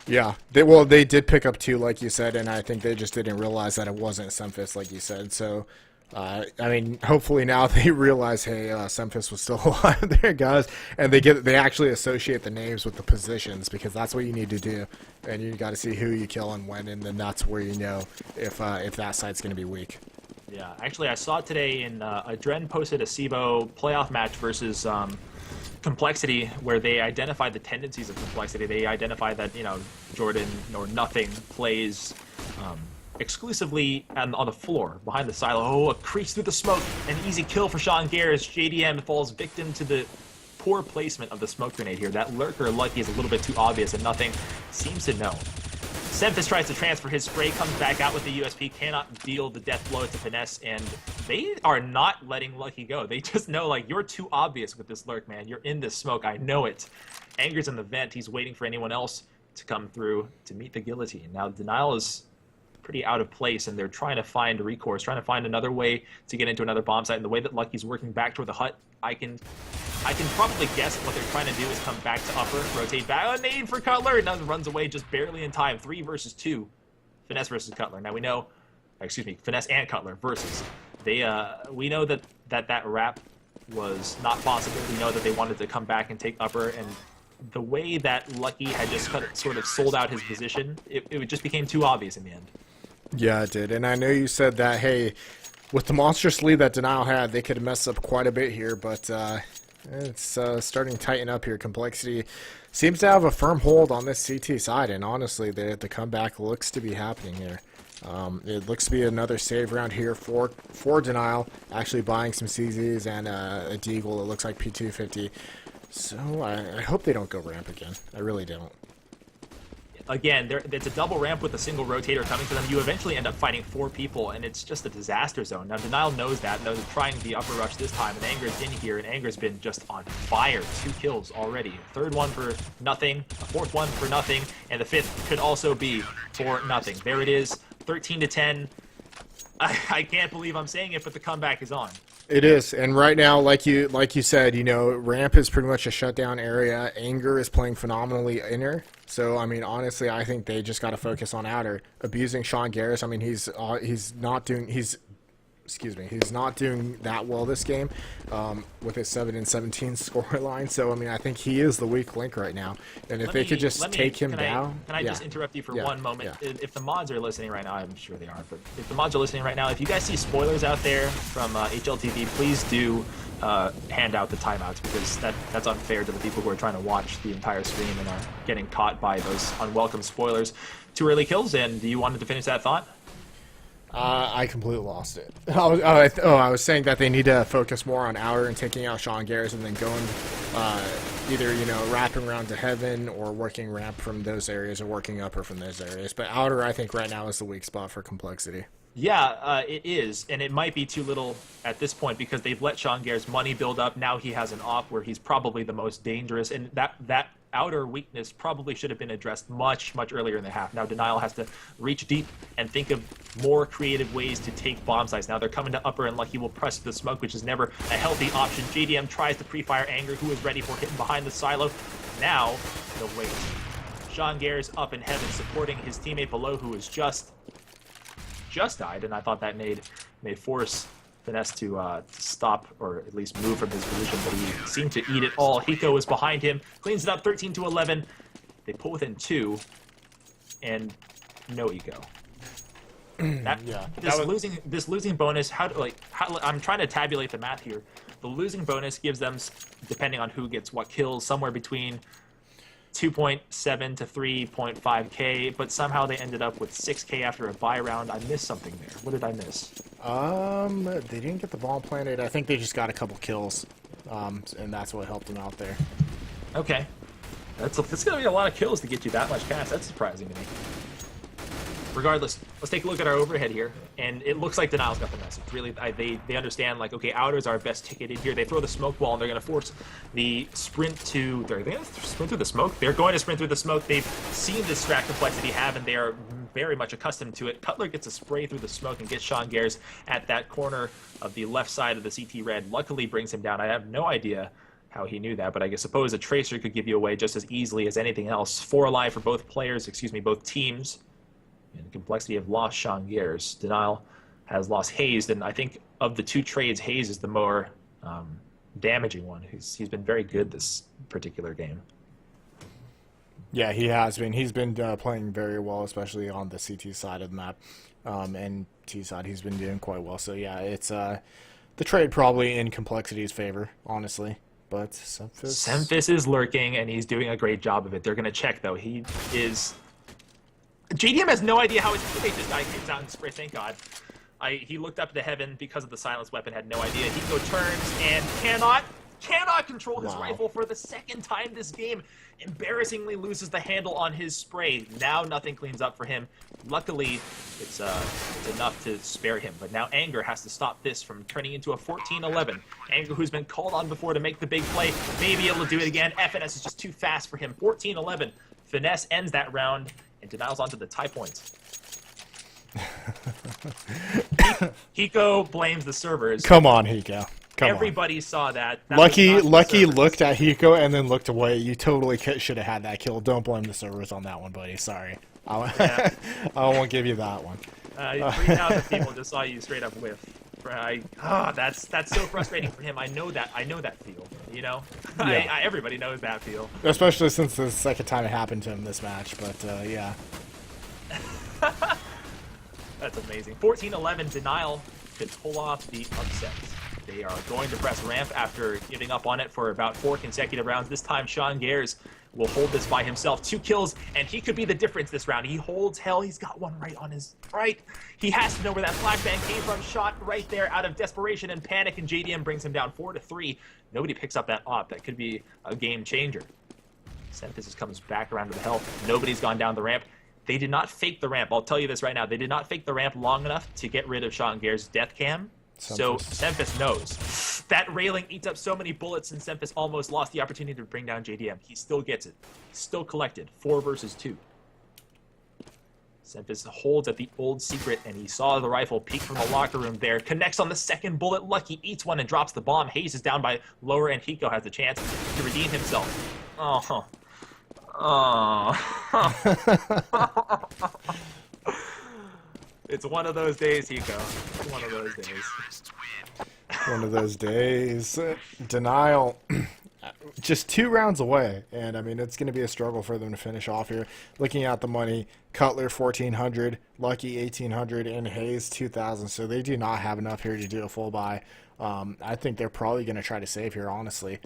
B: Yeah, they did pick up 2, like you said, and I think they just didn't realize that it wasn't Semphis, like you said, so... I mean, hopefully now they realize, hey, Semphis was still alive there, guys, and they actually associate the names with the positions, because that's what you need to do, and you got to see who you kill and when, and then that's where you know if that site's going to be weak.
A: Yeah, actually, I saw it today in Adren posted a CEVO playoff match versus Complexity, where they identified the tendencies of Complexity. They identified that, you know, Jordan or Nothing plays exclusively on the floor, behind the silo. Oh, a crease through the smoke. An easy kill for Sean Garrus. JDM falls victim to the poor placement of the smoke grenade here. That lurker Lucky is a little bit too obvious, and Nothing seems to know. Semphis tries to transfer his spray, comes back out with the USP, cannot deal the death blow to Finesse, and they are not letting Lucky go. They just know, like, you're too obvious with this lurk, man. You're in this smoke. I know it. Anger's in the vent. He's waiting for anyone else to come through to meet the guillotine. Now, Denial is pretty out of place, and they're trying to find a recourse, trying to find another way to get into another bomb site. And the way that Lucky's working back toward the hut, I can probably guess what they're trying to do is come back to upper, rotate back. A nade for Cutler. Another runs away just barely in time. 3 versus 2. Finesse versus Cutler. Now we know, excuse me, Finesse and Cutler versus. We know that wrap was not possible. We know that they wanted to come back and take upper, and the way that Lucky had just sort of sold out his position, it just became too obvious in the end.
B: Yeah, it did. And I know you said that, hey, with the monstrous lead that Denial had, they could mess up quite a bit here, but it's starting to tighten up here. CompLexity seems to have a firm hold on this CT side, and honestly, the comeback looks to be happening here. It looks to be another save round here for Denial, actually buying some CZs and a Deagle. It looks like P250. So I hope they don't go ramp again. I really don't.
A: Again, it's a double ramp with a single rotator coming to them. You eventually end up fighting 4 people, and it's just a disaster zone. Now, Denial knows that. They're trying the upper rush this time, and Anger's in here, and Anger's been just on fire. 2 kills already. 3rd one for nothing, a 4th one for nothing, and the 5th could also be for nothing. There it is, 13-10. I can't believe I'm saying it, but the comeback is on.
B: It is, and right now, like you said, you know, ramp is pretty much a shutdown area. Anger is playing phenomenally inner. So I mean, honestly, I think they just got to focus on outer. Abusing Sean Garris. I mean, he's not doing that well this game with his 7-17 scoreline. So I mean, I think he is the weak link right now. And if they could just take him down.
A: Can I just interrupt you for one moment? Yeah. If the mods are listening right now, I'm sure they are. But if the mods are listening right now, if you guys see spoilers out there from HLTV, please do hand out the timeouts, because that's unfair to the people who are trying to watch the entire stream and are getting caught by those unwelcome spoilers. 2 early kills, and do you wanted to finish that thought?
B: I completely lost it. I was saying that they need to focus more on outer and taking out Sean Garris, and then going either, you know, wrapping around to heaven or working ramp from those areas or working upper from those areas. But outer, I think right now is the weak spot for CompLexity.
A: Yeah, it is, and it might be too little at this point because they've let Sean Garris' money build up. Now he has an op where he's probably the most dangerous, and that outer weakness probably should have been addressed much earlier in the half. Now Denial has to reach deep and think of more creative ways to take bomb sites. Now they're coming to upper, and Lucky will press the smoke, which is never a healthy option. JDM tries to pre-fire Anger, who is ready for hitting behind the silo. Now they'll wait. Sean Garris up in heaven, supporting his teammate below, who is just died, and I thought that may force Finesse to stop or at least move from his position, but he seemed to eat it all. Hiko is behind him, cleans it up, 13-11. They pull within 2, and no eco. This losing bonus. I'm trying to tabulate the math here. The losing bonus gives them, depending on who gets what kills, somewhere between 2.7 to 3.5k, but somehow they ended up with 6k after a buy round. I missed something there. What did I miss?
B: They didn't get the bomb planted. I think they just got a couple kills, and that's what helped them out there.
A: Okay, that's gonna be a lot of kills to get you that much cash. That's surprising to me. Regardless, let's take a look at our overhead here, and it looks like Denial's got the message. Really, they understand, like, okay, outer's our best ticket in here. They throw the smoke wall, and they're going to force the sprint to... Are they going to sprint through the smoke? They're going to sprint through the smoke. They've seen this strat CompLexity have, and they are very much accustomed to it. Cutler gets a spray through the smoke and gets Sean Garris at that corner of the left side of the CT red. Luckily brings him down. I have no idea how he knew that, but I suppose a tracer could give you away just as easily as anything else. 4 alive for both both teams. And CompLexity have lost Sean Garris. Denial has lost Hayes, and I think of the 2 trades, Hayes is the more damaging one. He's been very good this particular game.
B: Yeah, he has been. He's been playing very well, especially on the CT side of the map. And T side, he's been doing quite well. So yeah, it's the trade probably in CompLexity's favor, honestly. But Semphis
A: is lurking, and he's doing a great job of it. They're going to check, though. He is... JDM has no idea how his teammate just died. He's out in spray, thank God. He looked up to heaven because of the silence weapon, had no idea. Hiko turns and cannot cannot control his
B: Wow.
A: rifle for the second time this game. Embarrassingly loses the handle on his spray. Now nothing cleans up for him. Luckily, it's enough to spare him. But now Anger has to stop this from turning into a 14-11. Anger, who's been called on before to make the big play, may be able to do it again. FNS is just too fast for him. 14-11. Finesse ends that round, and Denial's onto the tie points. Hiko blames the servers.
B: Come on, Hiko. Come
A: Everybody saw that.
B: Lucky looked at Hiko and then looked away. You totally should have had that kill. Don't blame the servers on that one, buddy. Sorry. I won't give you that one.
A: You 3,000 people just saw you straight up whiff. That's so frustrating for him. I know that feel. You know,
B: Yeah.
A: everybody knows that feel.
B: Especially since the second time it happened to him this match. But yeah.
A: That's amazing. 14-11. Denial could pull off the upset. They are going to press ramp after giving up on it for about 4 consecutive rounds. This time, Sean Gares will hold this by himself. 2 kills, and he could be the difference this round. He holds hell. He's got one right on his right. He has to know where that flashbang came from. Shot right there out of desperation and panic, and JDM brings him down 4-3. Nobody picks up that op. That could be a game changer. Synthesis comes back around to the hell. Nobody's gone down the ramp. They did not fake the ramp. I'll tell you this right now. They did not fake the ramp long enough to get rid of Sean Gares' death cam. So Semphis knows. That railing eats up so many bullets, and Semphis almost lost the opportunity to bring down JDM. He still gets it. He's still collected. 4 versus 2. Semphis holds at the old secret, and he saw the rifle peek from the locker room there. Connects on the second bullet. Lucky eats one and drops the bomb. Hayes is down by lower, and Hiko has a chance to redeem himself. Oh. It's one of those days, Hiko. It's one of those days.
B: One of those days. Denial. Just 2 rounds away, and I mean it's going to be a struggle for them to finish off here. Looking at the money, Cutler 1,400, Lucky 1,800, and Hayes 2,000. So they do not have enough here to do a full buy. I think they're probably going to try to save here, honestly.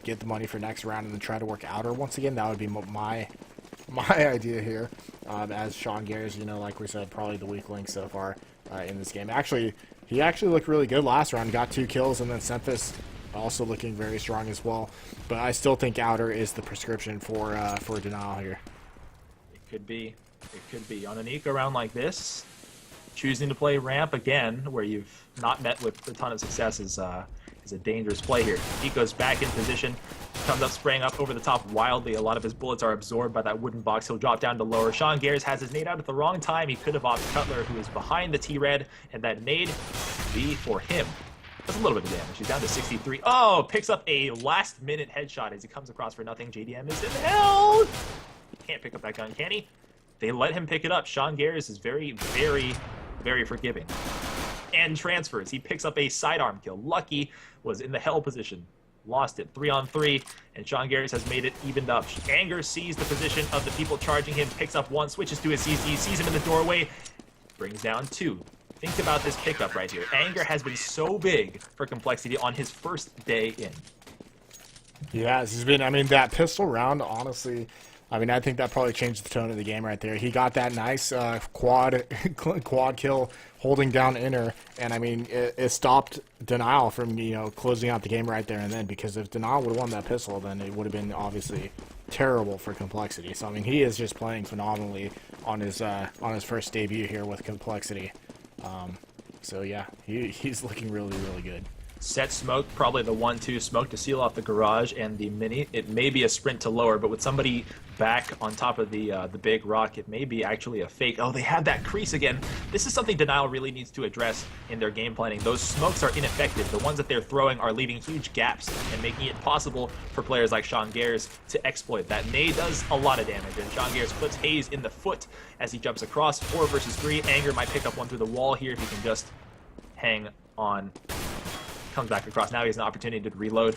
B: Get the money for next round and then try to work outer once again. That would be my idea here. As Sean Gares, you know, like we said, probably the weak link so far in this game. Actually, he actually looked really good last round. Got 2 kills, and then Semphis also looking very strong as well. But I still think outer is the prescription for Denial here.
A: It could be. It could be. On an eco round like this, choosing to play ramp again, where you've not met with a ton of success, is a dangerous play here. Eco's back in position, comes up, spraying up over the top wildly. A lot of his bullets are absorbed by that wooden box. He'll drop down to lower. Sean Gares has his nade out at the wrong time. He could have opted Cutler, who is behind the T-Red, and that nade be for him. That's a little bit of damage. He's down to 63. Oh, picks up a last-minute headshot as he comes across for nothing. JDM is in hell. Can't pick up that gun, can he? They let him pick it up. Sean Gares is very, very, very forgiving. And transfers. He picks up a sidearm kill. Lucky was in the hell position. Lost it. 3-on-3, and Sean Gares has made it evened up. Anger sees the position of the people charging him, picks up 1, switches to his CZ, sees him in the doorway, brings down 2. Think about this pickup right here. Anger has been so big for CompLexity on his first day in.
B: Yes, he's been. I mean, that pistol round, honestly, I mean, I think that probably changed the tone of the game right there. He got that nice quad kill, holding down inner, and I mean, it stopped Denial from, you know, closing out the game right there and then. Because if Denial would have won that pistol, then it would have been obviously terrible for CompLexity. So I mean, he is just playing phenomenally on his first debut here with CompLexity. So yeah, he's looking really, really good.
A: Set smoke, probably the 1-2 smoke to seal off the garage and the mini. It may be a sprint to lower, but with somebody back on top of the big rock, it may be actually a fake. Oh, they have that crease again. This is something Denial really needs to address in their game planning. Those smokes are ineffective. The ones that they're throwing are leaving huge gaps and making it possible for players like Sean Gares to exploit that. Nade does a lot of damage, and Sean Gares clips Hayes in the foot as he jumps across. 4 versus 3. Anger might pick up one through the wall here if he can just hang on. Comes back across. Now he has an opportunity to reload.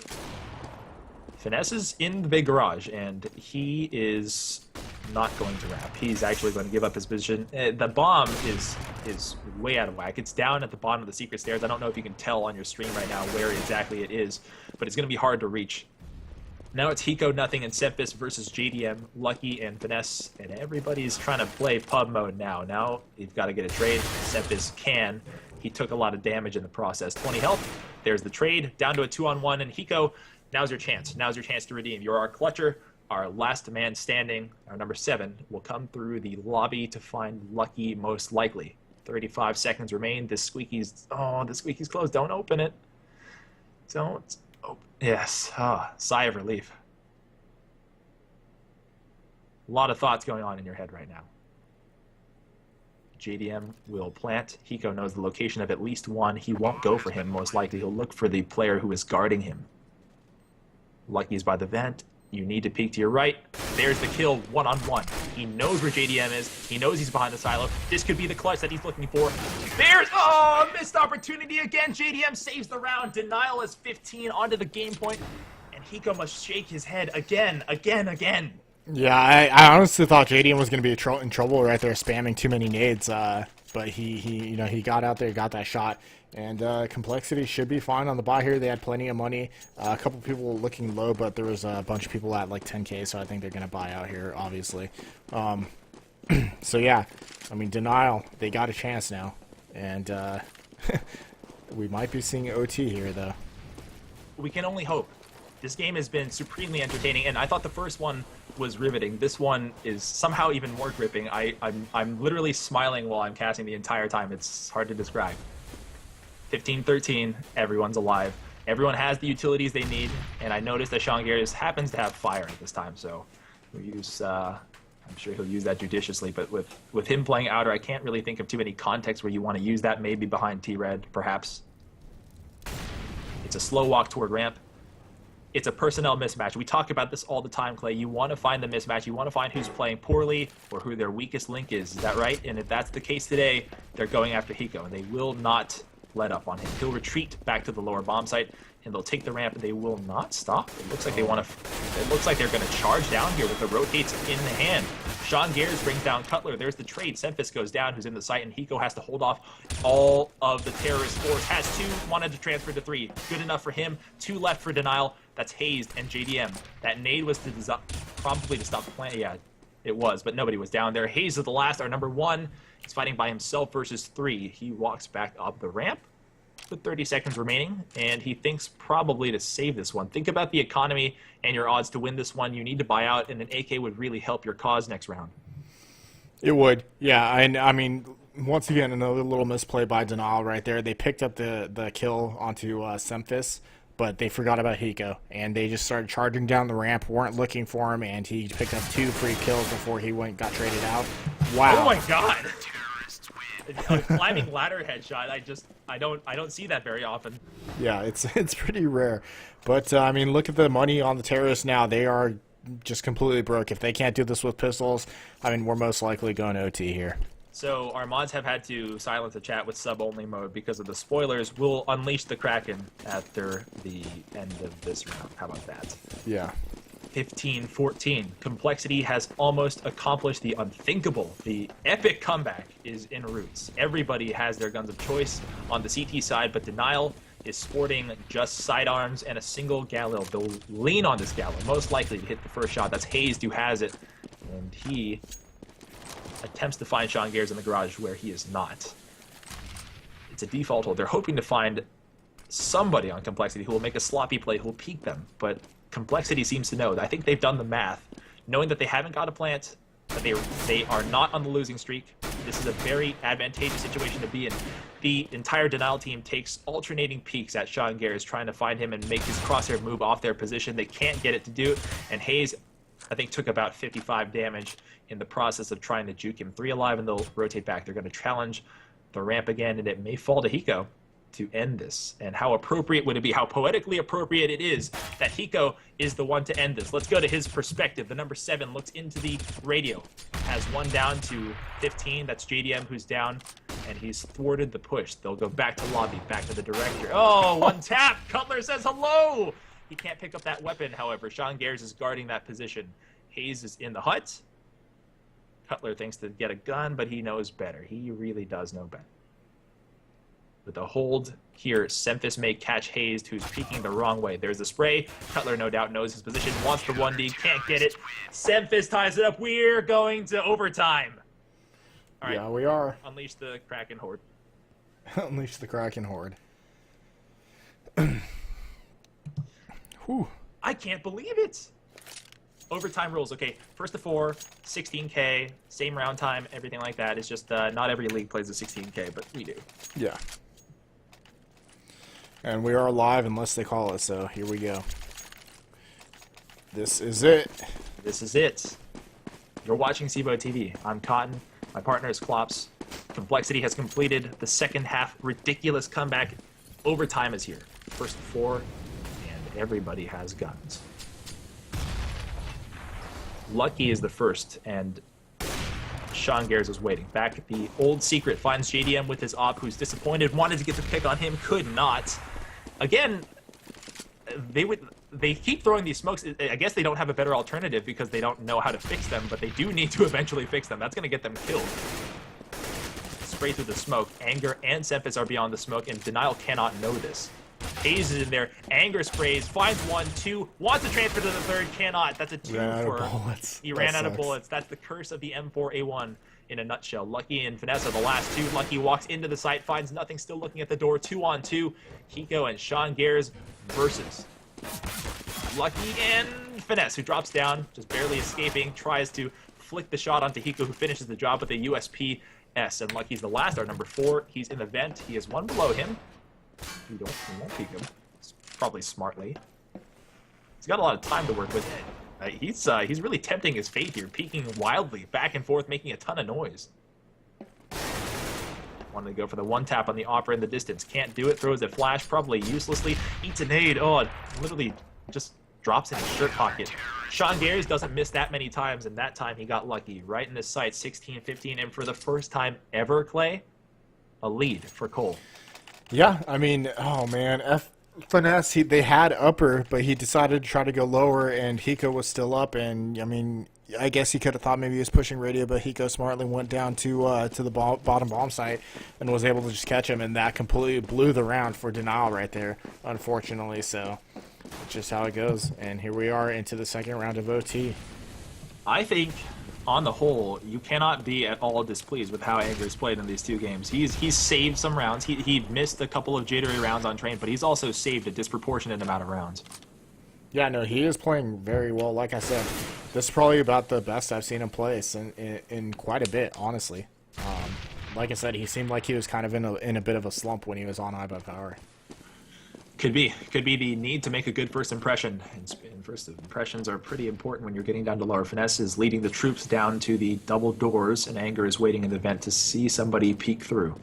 A: Finesse is in the big garage, and he is not going to wrap. He's actually going to give up his position. The bomb is way out of whack. It's down at the bottom of the secret stairs. I don't know if you can tell on your stream right now where exactly it is, but it's going to be hard to reach. Now it's Hiko nothing and Semphis versus JDM, Lucky, and Finesse, and everybody's trying to play pub mode now. Now you've got to get a trade. Semphis can. He took a lot of damage in the process. 20 health. There's the trade, down to a 2-on-1, and Hiko, now's your chance. Now's your chance to redeem. You're our clutcher, our last man standing, our number 7, will come through the lobby to find Lucky most likely. 35 seconds remain. This squeaky's closed. Don't open it. Don't open. Yes. Sigh of relief. A lot of thoughts going on in your head right now. JDM will plant. Hiko knows the location of at least one. He won't go for him, most likely. He'll look for the player who is guarding him. Lucky's by the vent. You need to peek to your right. There's the kill, 1-on-1. He knows where JDM is. He knows he's behind the silo. This could be the clutch that he's looking for. There's, missed opportunity again. JDM saves the round. Denial is 15 onto the game point. And Hiko must shake his head again.
B: Yeah, I honestly thought JDM was going to be in trouble right there, spamming too many nades. But he got out there, got that shot, and CompLexity should be fine on the buy here. They had plenty of money. A couple people looking low, but there was a bunch of people at like 10K, so I think they're going to buy out here, obviously. So yeah, I mean, Denial, they got a chance now, and we might be seeing OT here, though.
A: We can only hope. This game has been supremely entertaining, and I thought the first one was riveting. This one is somehow even more gripping. I'm literally smiling while I'm casting the entire time. It's hard to describe. 15-13, everyone's alive. Everyone has the utilities they need, and I noticed that Sean Garris happens to have fire at this time, so we'll use, I'm sure he'll use that judiciously, but with him playing outer, I can't really think of too many contexts where you want to use that, maybe behind T-Red, perhaps. It's a slow walk toward ramp. It's a personnel mismatch. We talk about this all the time, Clay. You want to find the mismatch. You want to find who's playing poorly or who their weakest link is. Is that right? And if that's the case today, they're going after Hiko, and they will not let up on him. He'll retreat back to the lower bomb site, and they'll take the ramp, and they will not stop. It looks like they want to. It looks like they're going to charge down here with the rotates in the hand. Sean Garris brings down Cutler. There's the trade. Semphis goes down, who's in the site, and Hiko has to hold off all of the terrorist force. Has 2, wanted to transfer to 3. Good enough for him. 2 left for Denial. That's Hazed and JDM. That nade was to probably to stop the plant. Yeah, it was, but nobody was down there. Hazed is the last, our number 1. He's fighting by himself versus 3. He walks back up the ramp with 30 seconds remaining, and he thinks probably to save this one. Think about the economy and your odds to win this one. You need to buy out, and an AK would really help your cause next round.
B: It would, yeah. And I mean, once again, another little misplay by Denial right there. They picked up the kill onto Semphis, but they forgot about Hiko, and they just started charging down the ramp, weren't looking for him, and he picked up 2 free kills before he got traded out. Wow.
A: Oh my god. A climbing ladder headshot. I don't see that very often.
B: Yeah, it's pretty rare. But I mean, look at the money on the terrorists now. They are just completely broke. If they can't do this with pistols, I mean, we're most likely going OT here.
A: So our mods have had to silence the chat with sub-only mode because of the spoilers. We'll unleash the Kraken after the end of this round. How about that?
B: Yeah.
A: 15-14. CompLexity has almost accomplished the unthinkable. The epic comeback is en route. Everybody has their guns of choice on the CT side, but Denial is sporting just sidearms and a single Galil. They'll lean on this Galil, most likely to hit the first shot. That's Hazed who has it, and he attempts to find Sean Garris in the garage where he is not. It's a default hold. They're hoping to find somebody on CompLexity who will make a sloppy play, who will peek them, but CompLexity seems to know. I think they've done the math, knowing that they haven't got a plant, that they are not on the losing streak. This is a very advantageous situation to be in. The entire Denial team takes alternating peeks at Sean Garris, trying to find him and make his crosshair move off their position. They can't get it to do it, and Hayes, I think, took about 55 damage in the process of trying to juke him. 3 alive, and they'll rotate back. They're going to challenge the ramp again, and it may fall to Hiko to end this. And how appropriate would it be, how poetically appropriate it is that Hiko is the one to end this. Let's go to his perspective. The number 7 looks into the radio, has 1 down to 15. That's JDM who's down, and he's thwarted the push. They'll go back to lobby, back to the director. Oh, 1 tap. Cutler says hello. He can't pick up that weapon, however. Sean Garris is guarding that position. Hayes is in the hut. Cutler thinks to get a gun, but he knows better. He really does know better. With a hold here, Semphis may catch Hazed, who's peeking the wrong way. There's the spray. Cutler, no doubt, knows his position, wants the 1D, can't get it. Semphis ties it up. We're going to overtime. All right.
B: Yeah, we are.
A: Unleash the Kraken Horde.
B: Unleash the Kraken Horde. Whew.
A: I can't believe it. Overtime rules. Okay, first to 4, 16K, same round time, everything like that. It's just not every league plays a 16K, but we do.
B: Yeah. And we are live unless they call us, so here we go. This is it.
A: This is it. You're watching CEVO TV. I'm Cotton. My partner is Klops. CompLexity has completed the second half ridiculous comeback. Overtime is here. First to 4, and everybody has guns. Lucky is the first, and Sean Gares is waiting. Back at the old secret, finds JDM with his op, who's disappointed, wanted to get the pick on him, could not. Again, they keep throwing these smokes. I guess they don't have a better alternative because they don't know how to fix them, but they do need to eventually fix them. That's going to get them killed. Spray through the smoke. Anger and Sempis are beyond the smoke, and Denial cannot know this. Hayes is in there. Anger sprays, finds 1, 2, wants to transfer to the third, cannot. That's a 2 for...
B: bullets.
A: He ran out of bullets. That's the curse of the M4A1 in a nutshell. Lucky and Finesse are the last two. Lucky walks into the site, finds nothing, still looking at the door. 2-on-2. Hiko and Sean Gares versus Lucky and Finesse, who drops down, just barely escaping, tries to flick the shot onto Hiko, who finishes the job with a USP S. And Lucky's the last, our number 4. He's in the vent. He is 1 below him. He won't peek him. Probably smartly. He's got a lot of time to work with. He's really tempting his fate here, peeking wildly, back and forth, making a ton of noise. Wanted to go for the 1-tap on the Opera in the distance. Can't do it. Throws a flash, probably uselessly. Eats a nade. Oh, it literally just drops in his shirt pocket. Sean Gares doesn't miss that many times, and that time he got lucky. Right in his sight, 16-15, and for the first time ever, Clay, a lead for Cole.
B: Yeah, I mean, oh man, Finesse, they had upper, but he decided to try to go lower, and Hiko was still up, and I mean, I guess he could have thought maybe he was pushing radio, but Hiko smartly went down to the bottom bomb site and was able to just catch him, and that completely blew the round for Denial right there, unfortunately, so it's just how it goes, and here we are into the second round of OT.
A: I think, on the whole, you cannot be at all displeased with how Anger's played in these 2 games. He's saved some rounds. He missed a couple of jittery rounds on train, but he's also saved a disproportionate amount of rounds.
B: Yeah, no, he is playing very well. Like I said, this is probably about the best I've seen him play in quite a bit, honestly. Like I said, he seemed like he was kind of in a bit of a slump when he was on iBot Power.
A: Could be the need to make a good first impression, and first impressions are pretty important when you're getting down to lower. Finesse is leading the troops down to the double doors, and Anger is waiting in the vent to see somebody peek through.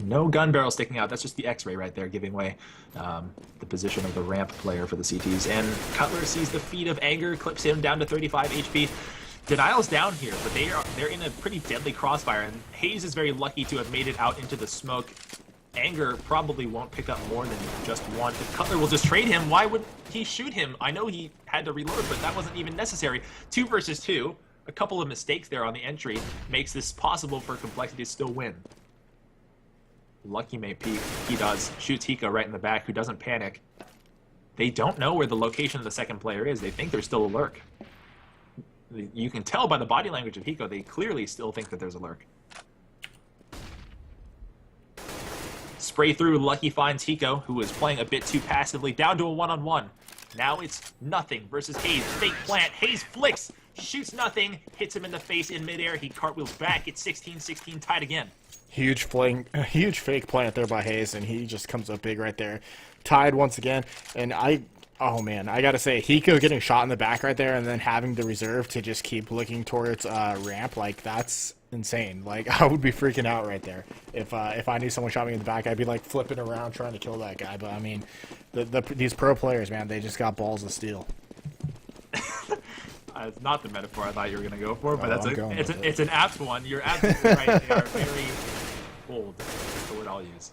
A: No gun barrel sticking out. That's just the X-ray right there, giving away the position of the ramp player for the CTs. And Cutler sees the feet of Anger, clips him down to 35 HP. Denial's down here, but they're in a pretty deadly crossfire, and Hayes is very lucky to have made it out into the smoke. Anger probably won't pick up more than just 1. If Cutler will just trade him, why would he shoot him? I know he had to reload, but that wasn't even necessary. 2 versus 2. A couple of mistakes there on the entry makes this possible for CompLexity to still win. Lucky may peek. He does. Shoots Hiko right in the back, who doesn't panic. They don't know where the location of the second player is. They think there's still a lurk. You can tell by the body language of Hiko, they clearly still think that there's a lurk. Spray through. Lucky finds Hiko, who is playing a bit too passively, down to a 1-on-1. Now it's nothing versus Hayes. Fake plant. Hayes flicks, shoots nothing, hits him in the face in midair. He cartwheels back. It's 16-16, tied again.
B: Huge fake plant there by Hayes, and he just comes up big right there. Tied once again, and oh man, I gotta say, Hiko getting shot in the back right there and then having the reserve to just keep looking towards ramp, like, that's insane. Like, I would be freaking out right there. If I knew someone shot me in the back, I'd be like flipping around trying to kill that guy. But I mean, these pro players, man, they just got balls of steel.
A: It's not the metaphor I thought you were going to go for, but it's an apt one. You're absolutely right. They are very bold. That's the word I'll use.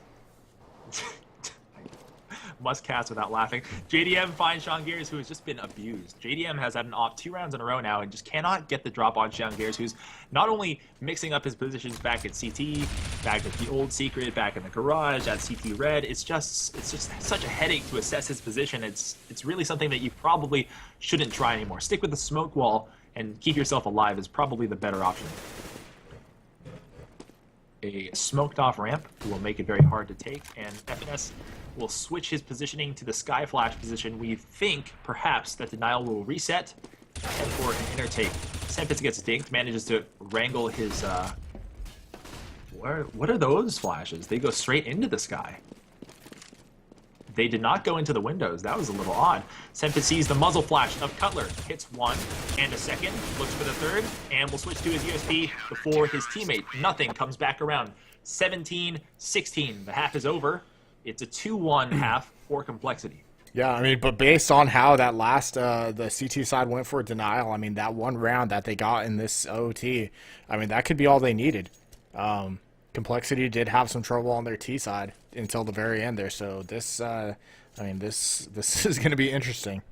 A: Must cast without laughing. JDM finds Sean Gares, who has just been abused. JDM has had an off 2 rounds in a row now and just cannot get the drop on Sean Gares, who's not only mixing up his positions back at CT, back at the old secret, back in the garage, at CT red. It's just such a headache to assess his position. It's really something that you probably shouldn't try anymore. Stick with the smoke wall and keep yourself alive is probably the better option. a smoked off ramp will make it very hard to take, and FNS will switch his positioning to the Sky Flash position. We think perhaps that Denial will reset and for an inner take. Sempis gets dinked, manages to wrangle his what are those flashes? They go straight into the sky. They did not go into the windows. That was a little odd. Sempis sees the muzzle flash of Cutler, hits one and a second, looks for the third, and will switch to his USP before his teammate. Nothing, comes back around. 17-16. The half is over. It's a 2-1 half for Complexity.
B: Yeah, I mean, but based on how that last, the CT side went for Denial, I mean, that one round that they got in this OT, I mean, that could be all they needed. Complexity did have some trouble on their T side until the very end there, so this, I mean, this is going to be interesting.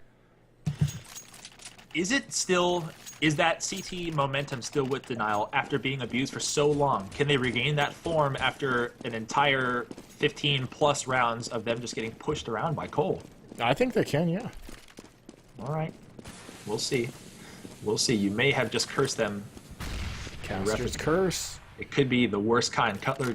A: Is that CT momentum still with Denial after being abused for so long? Can they regain that form after an entire 15-plus rounds of them just getting pushed around by Cole?
B: I think they can, yeah.
A: All right. We'll see. We'll see. You may have just cursed them.
B: Caster's curse.
A: It could be the worst kind. Cutler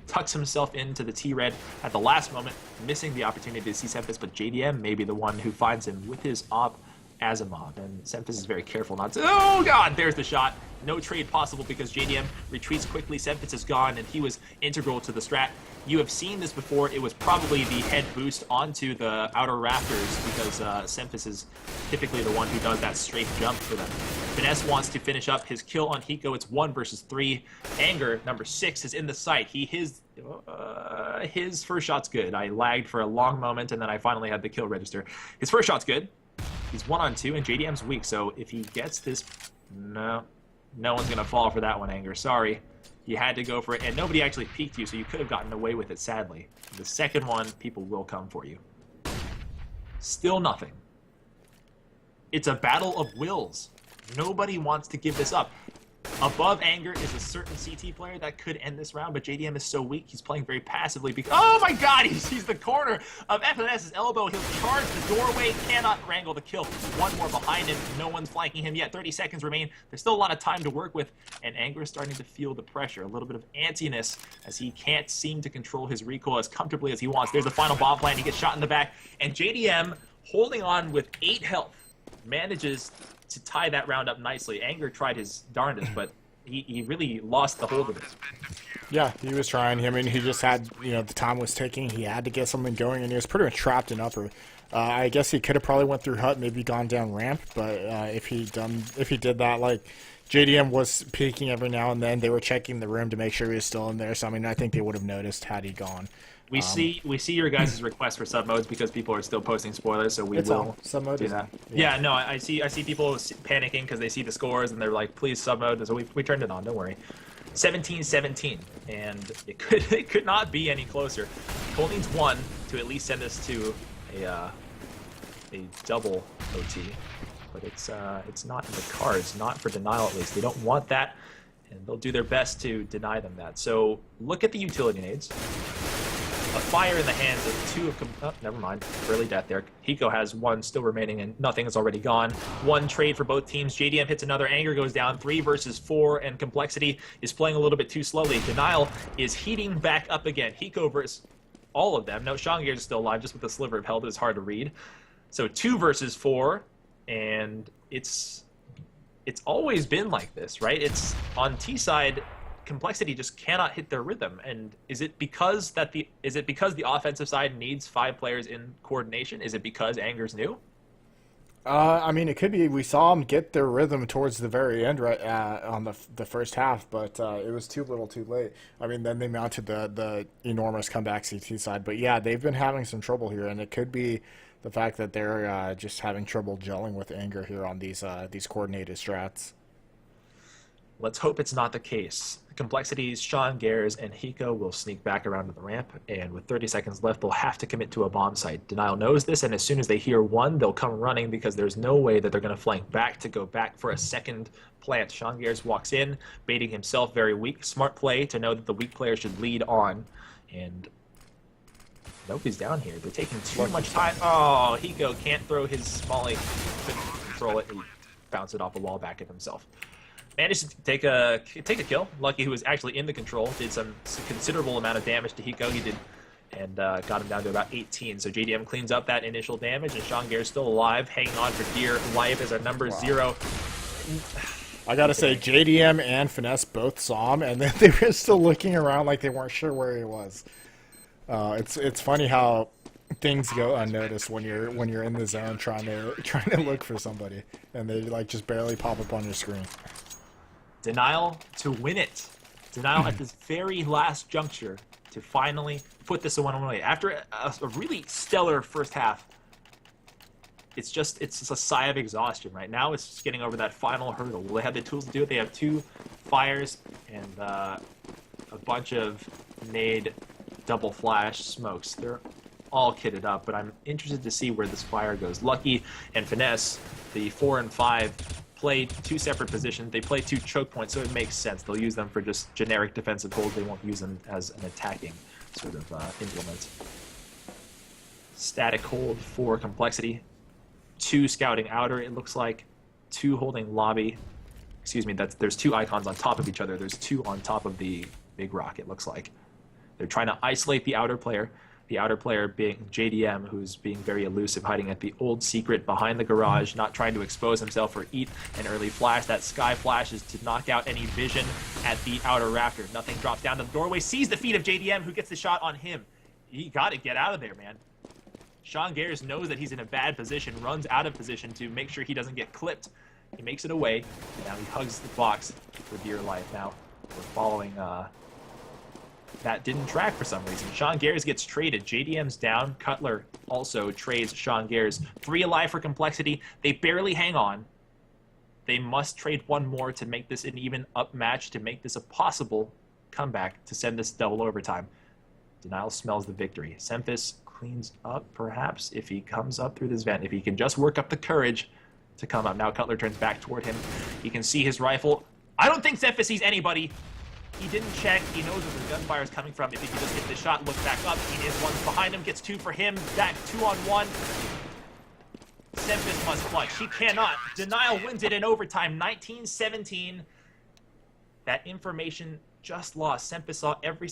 A: tucks himself into the T-Red at the last moment, missing the opportunity to see Sempis, but JDM may be the one who finds him with his op as a mob, and Sempis is very careful not to... Oh, God! There's the shot. No trade possible because JDM retreats quickly. Sempis is gone, and he was integral to the strat. You have seen this before. It was probably the head boost onto the outer rafters because Sempis is typically the one who does that straight jump for them. Finesse wants to finish up his kill on Hiko. It's 1 versus 3. Anger, number 6, is in the sight. His first shot's good. I lagged for a long moment, and then I finally had the kill register. His first shot's good. He's 1-on-2, and JDM's weak, so if he gets this... No one's going to fall for that one, Anger. Sorry. You had to go for it, and nobody actually peeked you, so you could have gotten away with it, sadly. The second one, people will come for you. Still nothing. It's a battle of wills. Nobody wants to give this up. Above Anger is a certain CT player that could end this round, but JDM is so weak, he's playing very passively because... Oh my God, he sees the corner of FNS's elbow. He'll charge the doorway, cannot wrangle the kill. One more behind him, no one's flanking him yet. 30 seconds remain. There's still a lot of time to work with, and Anger is starting to feel the pressure. A little bit of antsiness as he can't seem to control his recoil as comfortably as he wants. There's a final bomb plan. He gets shot in the back, and JDM, holding on with 8 health, manages to tie that round up nicely. Anger tried his darndest, but he really lost the hold of it.
B: Yeah, he was trying. I mean, he just had, the time was ticking. He had to get something going, and he was pretty much trapped in upper. I guess he could have probably went through hut, maybe gone down ramp, but if he did that, like, JDM was peeking every now and then. They were checking the room to make sure he was still in there. So I mean, I think they would have noticed had he gone.
A: We see your guys' requests for sub modes because people are still posting spoilers, so we will
B: sub mode
A: do that. Yeah, no, I see people panicking because they see the scores and they're like, please sub mode. So we turned it on. Don't worry. 17-17, and it could not be any closer. Cole needs 1 to at least send us to a double OT, but it's not in the cards, not for Denial at least. They don't want that, and they'll do their best to deny them that. So look at the utility nades. A fire in the hands of 2 of... Oh, never mind. Early death there. Hiko has 1 still remaining, and nothing is already gone. 1 trade for both teams. JDM hits another. Anger goes down. 3 versus 4, and Complexity is playing a little bit too slowly. Denial is heating back up again. Hiko versus all of them. No, Sean Gears is still alive, just with a sliver of health. It's hard to read. So 2 versus 4, and it's always been like this, right? It's on T side... Complexity just cannot hit their rhythm, and is it because the offensive side needs 5 players in coordination? Is it because Anger's new?
B: I mean, it could be. We saw them get their rhythm towards the very end, right on the first half, but it was too little, too late. I mean, then they mounted the enormous comeback CT side, but yeah, they've been having some trouble here, and it could be the fact that they're just having trouble gelling with Anger here on these coordinated strats.
A: Let's hope it's not the case. Complexities, Sean Gares, and Hiko will sneak back around to the ramp, and with 30 seconds left, they'll have to commit to a bomb site. Denial knows this, and as soon as they hear 1, they'll come running because there's no way that they're going to flank back to go back for a second plant. Sean Gares walks in, baiting himself very weak. Smart play to know that the weak player should lead on, and nobody's down here. They're taking too much time. Oh, Hiko can't throw his Smolly. Couldn't control it. He bounced it off the wall back at himself. Managed to take a kill. Lucky, who was actually in the control, did some considerable amount of damage to Hiko. He did, and got him down to about 18. So JDM cleans up that initial damage, and Sean Gare's still alive, hanging on for dear life as our number 0.
B: I gotta say, JDM and Finesse both saw him, and then they were still looking around like they weren't sure where he was. It's funny how things go unnoticed when you're in the zone trying to look for somebody, and they like just barely pop up on your screen.
A: Denial to win it. Denial at this very last juncture to finally put this one away. After a really stellar first half, it's just a sigh of exhaustion right now. It's just getting over that final hurdle. They have the tools to do it. They have 2 fires and a bunch of nade double flash smokes. They're all kitted up, but I'm interested to see where this fire goes. Lucky and Finesse, the 4 and 5, play 2 separate positions. They play 2 choke points, so it makes sense. They'll use them for just generic defensive holds. They won't use them as an attacking sort of implement. Static hold for CompLexity. 2 scouting outer, it looks like. 2 holding lobby. Excuse me, there's 2 icons on top of each other. There's 2 on top of the big rock, it looks like. They're trying to isolate the outer player. The outer player being JDM, who's being very elusive, hiding at the old secret behind the garage, not trying to expose himself or eat an early flash. That sky flash is to knock out any vision at the outer rafter. Nothing drops down to the doorway, sees the feet of JDM, who gets the shot on him. He got to get out of there, man. Sean Gares knows that he's in a bad position, runs out of position to make sure he doesn't get clipped. He makes it away, and now he hugs the box for dear life. Now we're following... that didn't track for some reason. Sean Gares gets traded. JDM's down. Cutler also trades Sean Gares. 3 alive for CompLexity. They barely hang on. They must trade 1 more to make this an even up match, to make this a possible comeback, to send this double overtime. Denial smells the victory. Semphis cleans up, perhaps, if he comes up through this vent. If he can just work up the courage to come up. Now Cutler turns back toward him. He can see his rifle. I don't think Semphis sees anybody. He didn't check. He knows where the gunfire is coming from. If he can just get the shot, look back up. He is 1 behind him, gets 2 for him. Back 2-on-1. Semphis must clutch. He cannot. Denial wins it in overtime, 19-17. That information just lost. Semphis saw every